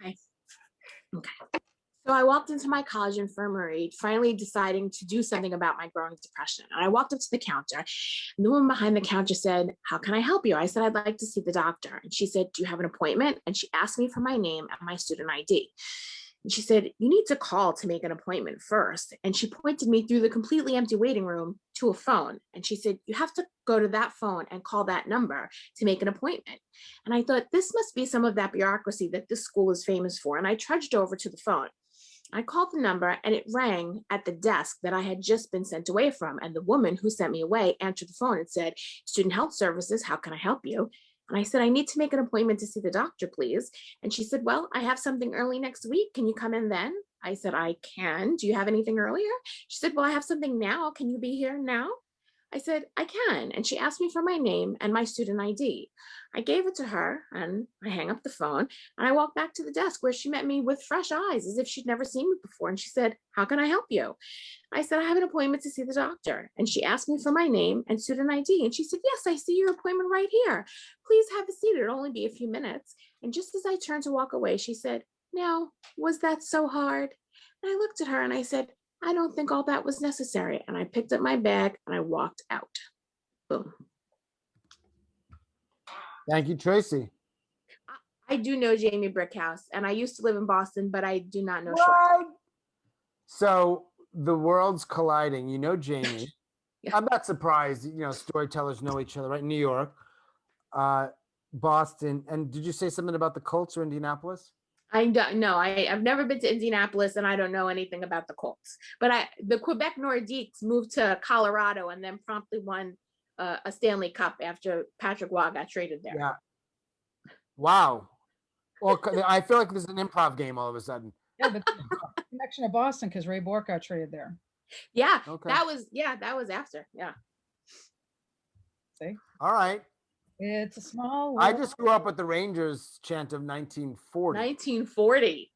Hi. Okay. So I walked into my college infirmary, finally deciding to do something about my growing depression. And I walked up to the counter, and the woman behind the counter said, how can I help you? I said, I'd like to see the doctor. And she said, do you have an appointment? And she asked me for my name and my student ID. And she said, you need to call to make an appointment first. And she pointed me through the completely empty waiting room to a phone. And she said, you have to go to that phone and call that number to make an appointment. And I thought, this must be some of that bureaucracy that this school is famous for. And I trudged over to the phone. I called the number and it rang at the desk that I had just been sent away from. And the woman who sent me away answered the phone and said, Student Health Services, how can I help you? And I said, I need to make an appointment to see the doctor, please. And she said, well, I have something early next week. Can you come in then? I said, I can. Do you have anything earlier? She said, well, I have something now. Can you be here now? I said, I can. And she asked me for my name and my student ID. I gave it to her and I hang up the phone and I walked back to the desk where she met me with fresh eyes as if she'd never seen me before. And she said, how can I help you? I said, I have an appointment to see the doctor. And she asked me for my name and student ID. And she said, yes, I see your appointment right here. Please have a seat. It'll only be a few minutes. And just as I turned to walk away, she said, now, was that so hard? And I looked at her and I said, I don't think all that was necessary. And I picked up my bag and I walked out. Boom. Thank you, Tracey. I do know Jamie Brickhouse, and I used to live in Boston, but I do not know What? Shweta. So the world's colliding. You know Jamie. I'm not surprised. You know, storytellers know each other, right? New York, Boston. And did you say something about the Colts or Indianapolis? I don't know. I've never been to Indianapolis and I don't know anything about the Colts. But the Quebec Nordiques moved to Colorado and then promptly won a Stanley Cup after Patrick Waugh got traded there. Yeah. Wow. Well, I feel like there's an improv game all of a sudden. Yeah, the connection to Boston because Ray Bork got traded there. Yeah, Okay. that was after. Yeah. See? All right. It's a small I world. just grew up with the Rangers chant of 1940. 1940.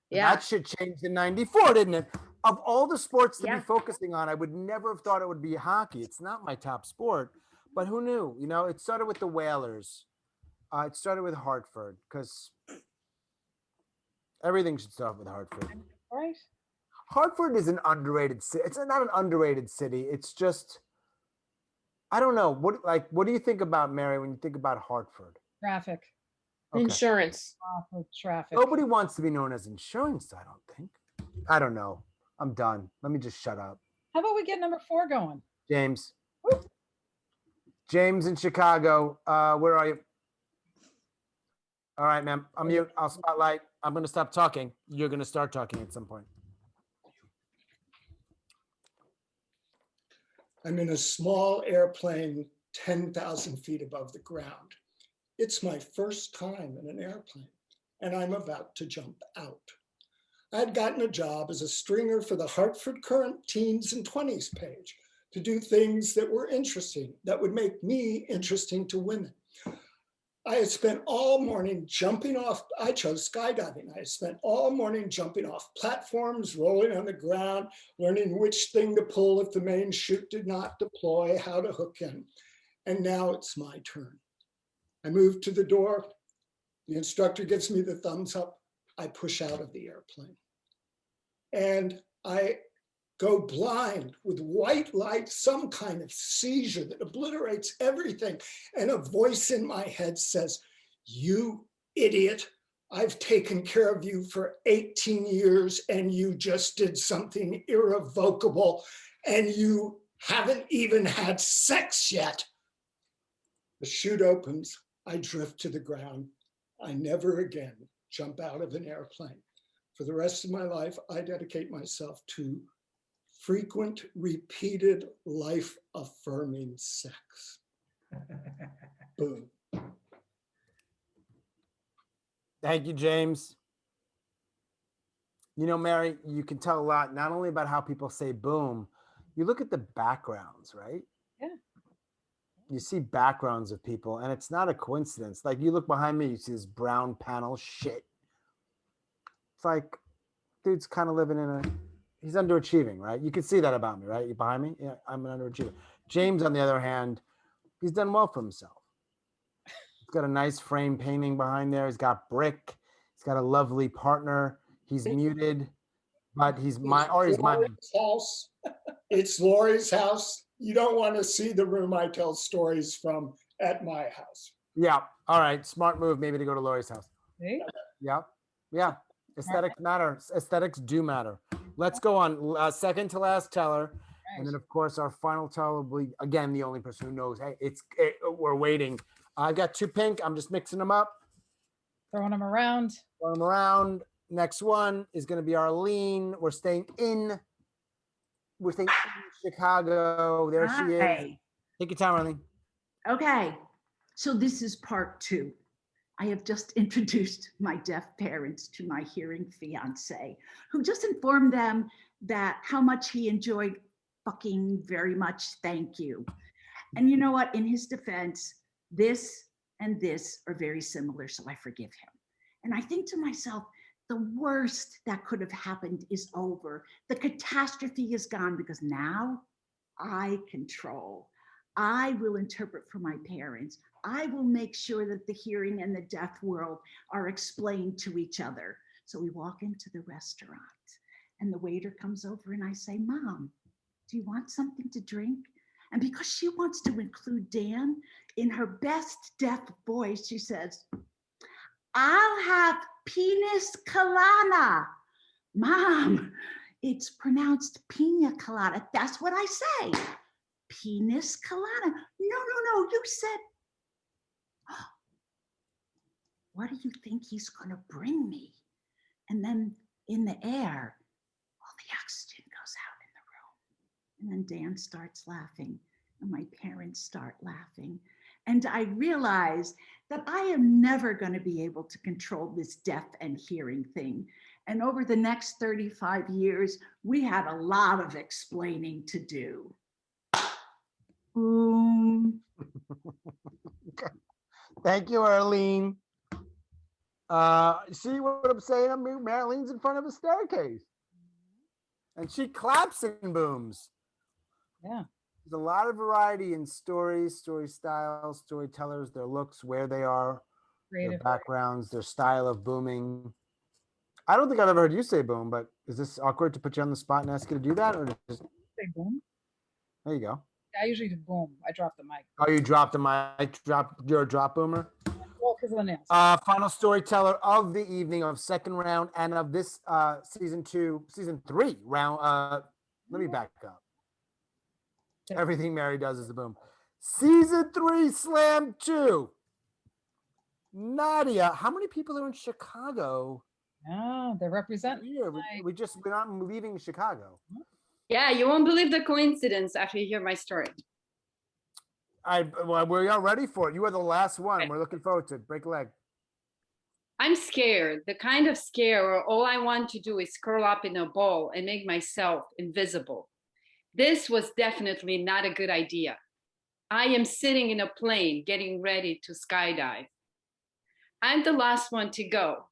Yeah. That shit changed in 94, didn't it? Of all the sports to Yeah. be focusing on, I would never have thought it would be hockey. It's not my top sport, but who knew? You know, it started with the Whalers. It started with Hartford because everything should start with Hartford. Right. Hartford is an underrated city. It's not an underrated city. It's just, I don't know. What do you think about, Mary, when you think about Hartford? Traffic. Okay. Insurance. Traffic. Nobody wants to be known as insurance, I don't think. I don't know. I'm done. Let me just shut up. How about we get number 4 going? James. James in Chicago. Where are you? All right, ma'am. I'm mute. I'll spotlight. I'm going to stop talking. You're going to start talking at some point. I'm in a small airplane 10,000 feet above the ground. It's my first time in an airplane, and I'm about to jump out. I'd gotten a job as a stringer for the Hartford Current Teens and 20s page to do things that were interesting, that would make me interesting to women. I had spent all morning jumping off, I chose skydiving. I had spent all morning jumping off platforms, rolling on the ground, learning which thing to pull if the main chute did not deploy, how to hook in. And now it's my turn. I move to the door. The instructor gives me the thumbs up. I push out of the airplane. And I go blind with white light, some kind of seizure that obliterates everything. And a voice in my head says, "You idiot, I've taken care of you for 18 years and you just did something irrevocable and you haven't even had sex yet." The chute opens, I drift to the ground. I never again jump out of an airplane. For the rest of my life, I dedicate myself to frequent, repeated, life-affirming sex. Boom. Thank you, James. You know, Mary, you can tell a lot, not only about how people say boom, you look at the backgrounds, right? Yeah. You see backgrounds of people, and it's not a coincidence. Like, you look behind me, you see this brown panel shit. It's like, dude's kind of living in a, he's underachieving, right? You can see that about me, right? You behind me? Yeah, I'm an underachiever. James, on the other hand, he's done well for himself. He's got a nice frame painting behind there. He's got brick. He's got a lovely partner. He's muted, but he's my, or he's my house. It's Lori's house. You don't want to see the room I tell stories from at my house. Yeah. All right. Smart move, maybe, to go to Lori's house. See? Yeah. Yeah. Aesthetics matter. Aesthetics do matter. Let's go on. Second to last teller. And then, of course, our final teller will be, again, the only person who knows. Hey, we're waiting. I've got 2 pink. I'm just mixing them up. Throwing them around. Throwing them around. Next one is going to be Arlene. We're staying in Chicago. There she is. Hi. Take your time, Arlene. Okay, so this is part 2. I have just introduced my deaf parents to my hearing fiance, who just informed them that how much he enjoyed fucking very much. Thank you. And you know what? In his defense, this and this are very similar, so I forgive him. And I think to myself, the worst that could have happened is over. The catastrophe is gone because now I control. I will interpret for my parents. I will make sure that the hearing and the deaf world are explained to each other. So we walk into the restaurant and the waiter comes over and I say, "Mom, do you want something to drink?" And because she wants to include Dan, in her best deaf voice, she says, "I'll have penis colada." Mom, it's pronounced pina colada. That's what I say. Penis colada. No, you said, "Oh, what do you think he's gonna bring me?" And then in the air, all the oxygen goes out in the room. And then Dan starts laughing and my parents start laughing. And I realize that I am never going to be able to control this deaf and hearing thing. And over the next 35 years, we had a lot of explaining to do. Boom. Thank you, Arlene. See what I'm saying? I mean, Madeline's in front of a staircase. And she claps and booms. Yeah. There's a lot of variety in stories, story styles, storytellers, their looks, where they are, Creative. their backgrounds, their style of booming. I don't think I've ever heard you say boom, but is this awkward to put you on the spot and ask you to do that? Or just Say boom. there you go. I usually do boom. I drop the mic. Oh, you dropped the mic. You're a drop boomer. Well, because of the nails. Final storyteller of the evening, of second round, and of this season 3 round. Let me back up. Everything Mary does is a boom. Season 3, Slam 2. Nadia, how many people are in Chicago? Oh, they represent. We're not leaving Chicago. Yeah, you won't believe the coincidence after you hear my story. We are ready for it. You are the last one. We're looking forward to it. Break a leg. I'm scared, the kind of scare where all I want to do is curl up in a ball and make myself invisible. This was definitely not a good idea. I am sitting in a plane getting ready to skydive. I'm the last one to go.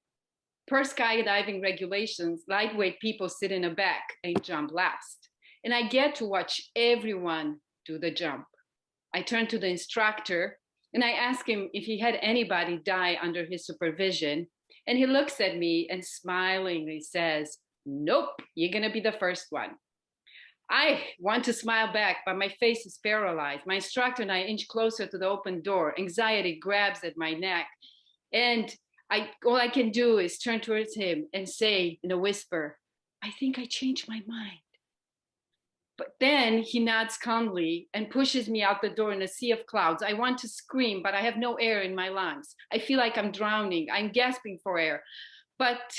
Per skydiving regulations, lightweight people sit in the back and jump last. And I get to watch everyone do the jump. I turn to the instructor and I ask him if he had anybody die under his supervision. And he looks at me and smilingly says, "Nope, you're gonna be the first one." I want to smile back, but my face is paralyzed. My instructor and I inch closer to the open door. Anxiety grabs at my neck. And all I can do is turn towards him and say in a whisper, "I think I changed my mind." But then he nods calmly and pushes me out the door in a sea of clouds. I want to scream, but I have no air in my lungs. I feel like I'm drowning. I'm gasping for air. But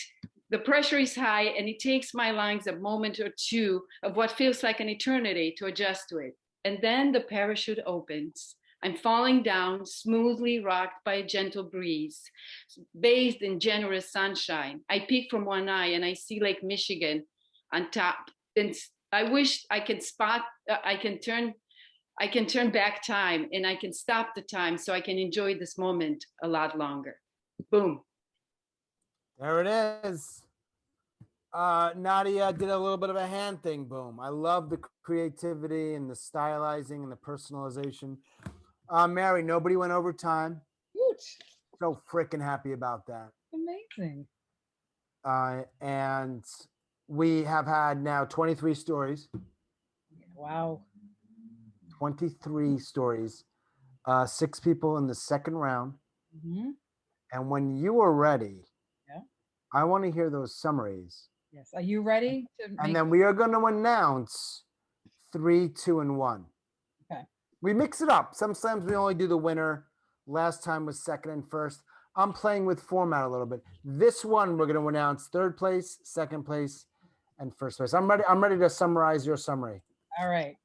the pressure is high and it takes my lungs a moment or two of what feels like an eternity to adjust to it. And then the parachute opens. I'm falling down, smoothly rocked by a gentle breeze, bathed in generous sunshine. I peek from one eye and I see Lake Michigan on top. And I wish I could I can turn back time and I can stop the time so I can enjoy this moment a lot longer. Boom. There it is. Nadia did a little bit of a hand thing. Boom. I love the creativity and the stylizing and the personalization. Mary, nobody went over time. So freaking happy about that. Amazing. And we have had now 23 stories. Wow. 23 stories. 6 people in the second round. Mm-hmm. And when you are ready, yeah, I want to hear those summaries. Yes. Are you ready? And then we are going to announce 3, 2, and 1. Okay. We mix it up. Some slams we only do the winner. Last time was second and first. I'm playing with format a little bit. This one we're going to announce third place, second place, and first place. I'm ready to summarize your summary. All right.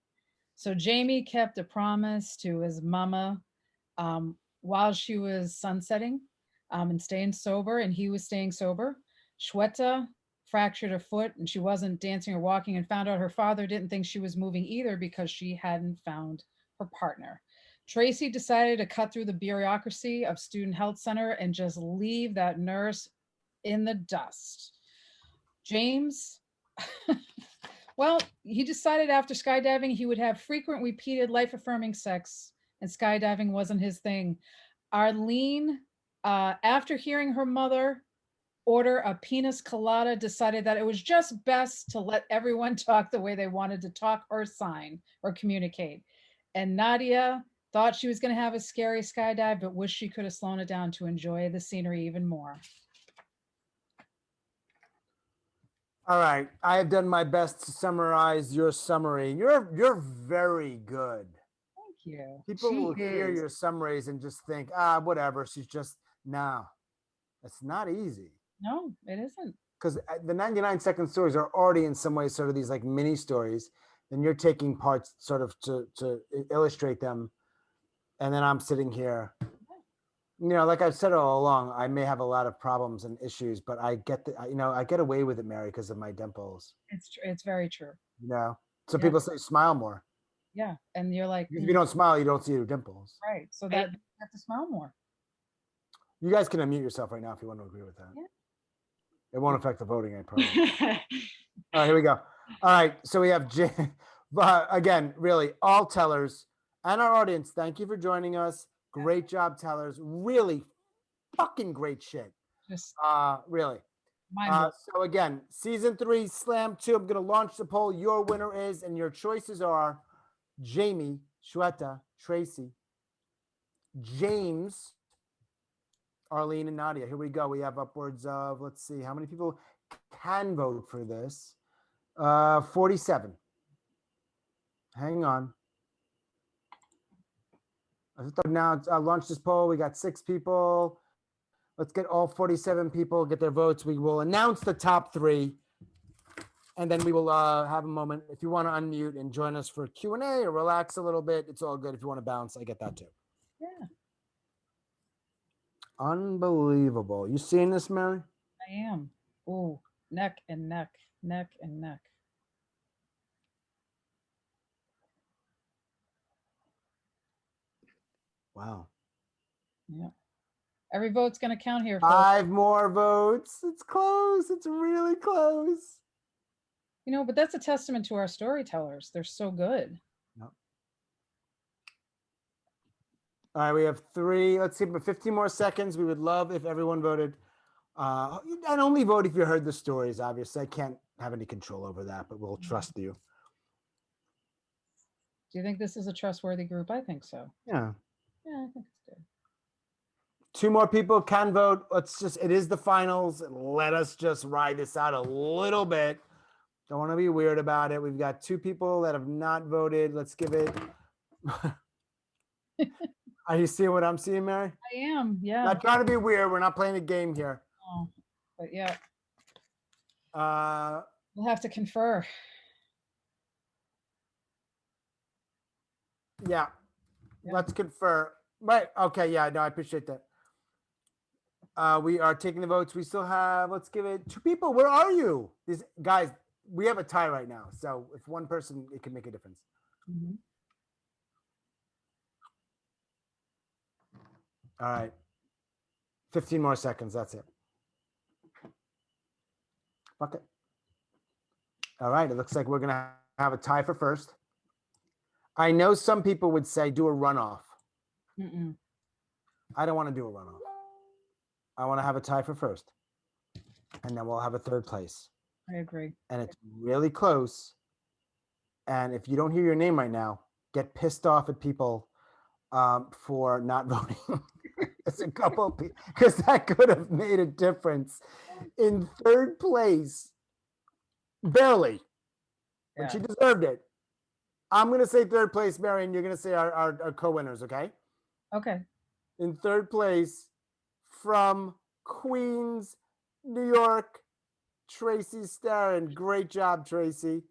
So Jamie kept a promise to his mama while she was sunsetting and staying sober, and he was staying sober. Shweta fractured her foot and she wasn't dancing or walking, and found out her father didn't think she was moving either because she hadn't found her partner. Tracey decided to cut through the bureaucracy of Student Health Center and just leave that nurse in the dust. James, well, he decided after skydiving he would have frequent, repeated, life-affirming sex, and skydiving wasn't his thing. Arlene, after hearing her mother order a penis colada, decided that it was just best to let everyone talk the way they wanted to talk or sign or communicate. And Nadia thought she was going to have a scary skydive, but wished she could have slowed it down to enjoy the scenery even more. All right, I have done my best to summarize your summary. You're very good. Thank you. People will hear your summaries and just think, whatever. She's just, no, it's not easy. No, it isn't. Because the 99-second stories are already in some ways sort of these like mini stories. Then you're taking parts sort of to illustrate them. And then I'm sitting here like I've said all along, I may have a lot of problems and issues, but I get I get away with it, Mary, because of my dimples. It's very true. So Yeah. people say smile more. Yeah, and you're like, If you don't smile, you don't see your dimples. right. So that you have to smile more. You guys can unmute yourself right now if you want to agree with that. Yeah. It won't affect the voting, I promise. All right, here we go. All right, so we have again, really, all tellers and our audience. Thank you for joining us. Great job, tellers. Really, fucking great shit. Just really. mind-blowing. So again, season 3, Slam 2. I'm gonna launch the poll. Your winner is, and your choices are Jamie, Shweta, Tracey, James, Arlene, and Nadia. Here we go. We have upwards of, let's see, how many people can vote for this? 47. Hang on. Now I'll launch this poll. We got 6 people. Let's get all 47 people, get their votes. We will announce the top 3. And then we will have a moment. If you want to unmute and join us for Q&A or relax a little bit, it's all good. If you want to bounce, I get that too. Yeah. Unbelievable. You seeing this, Mary? I am. Oh, neck and neck, neck and neck. Wow. Yeah. Every vote's going to count here. Folks. 5 more votes. It's close. It's really close. But that's a testament to our storytellers. They're so good. Yep. All right, we have 3. Let's see, but 15 more seconds. We would love if everyone voted. And only vote if you heard the stories, obviously. I can't have any control over that, but we'll trust you. Do you think this is a trustworthy group? I think so. Yeah. Yeah, I think it's good. 2 more people can vote. It is the finals. Let us just ride this out a little bit. Don't want to be weird about it. We've got 2 people that have not voted. Let's give it. Are you seeing what I'm seeing, Mary? I am, yeah. Not trying to be weird. We're not playing a game here. Oh, but yeah. We'll have to confer. Yeah. Let's confer. Right. Okay. Yeah. No, I appreciate that. We are taking the votes. We still have, let's give it 2 people. Where are you? These guys, we have a tie right now. So if one person, it can make a difference. Mm-hmm. All right. 15 more seconds. That's it. Fuck it. All right. It looks like we're going to have a tie for first. I know some people would say do a runoff. Mm-mm. I don't want to do a runoff. I want to have a tie for first. And then we'll have a 3rd place. I agree. And it's really close. And if you don't hear your name right now, get pissed off at people for not voting. There's a couple of people, because that could have made a difference. In 3rd place, barely, but she deserved it. I'm going to say 3rd place, Mary, and you're going to say our co-winners, okay? Okay. In 3rd place, from Queens, New York, Tracey Starin. Great job, Tracey.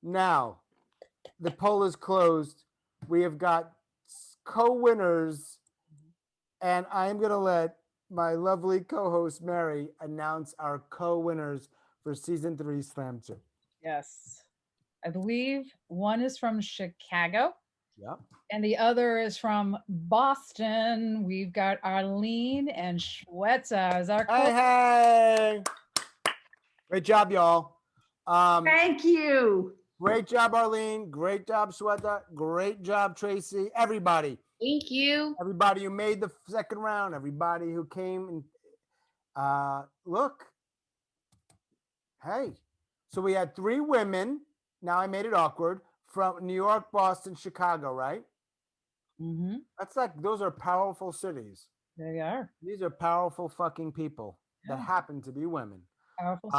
Now, the poll is closed. We have got co-winners, and I am going to let my lovely co-host, Mary, announce our co-winners for Season 3 Slam 2. Yes. I believe one is from Chicago. Yep. And the other is from Boston. We've got Arlene and Shweta as our Hey. Great job, y'all. Thank you. Great job, Arlene. Great job, Shweta. Great job, Tracey. Everybody. Thank you. Everybody who made the 2nd round. Everybody who came and look. Hey. So we had 3 women. Now I made it awkward. From New York, Boston, Chicago, right? Mm-hmm. Those are powerful cities. They are. These are powerful fucking people that happen to be women. Powerful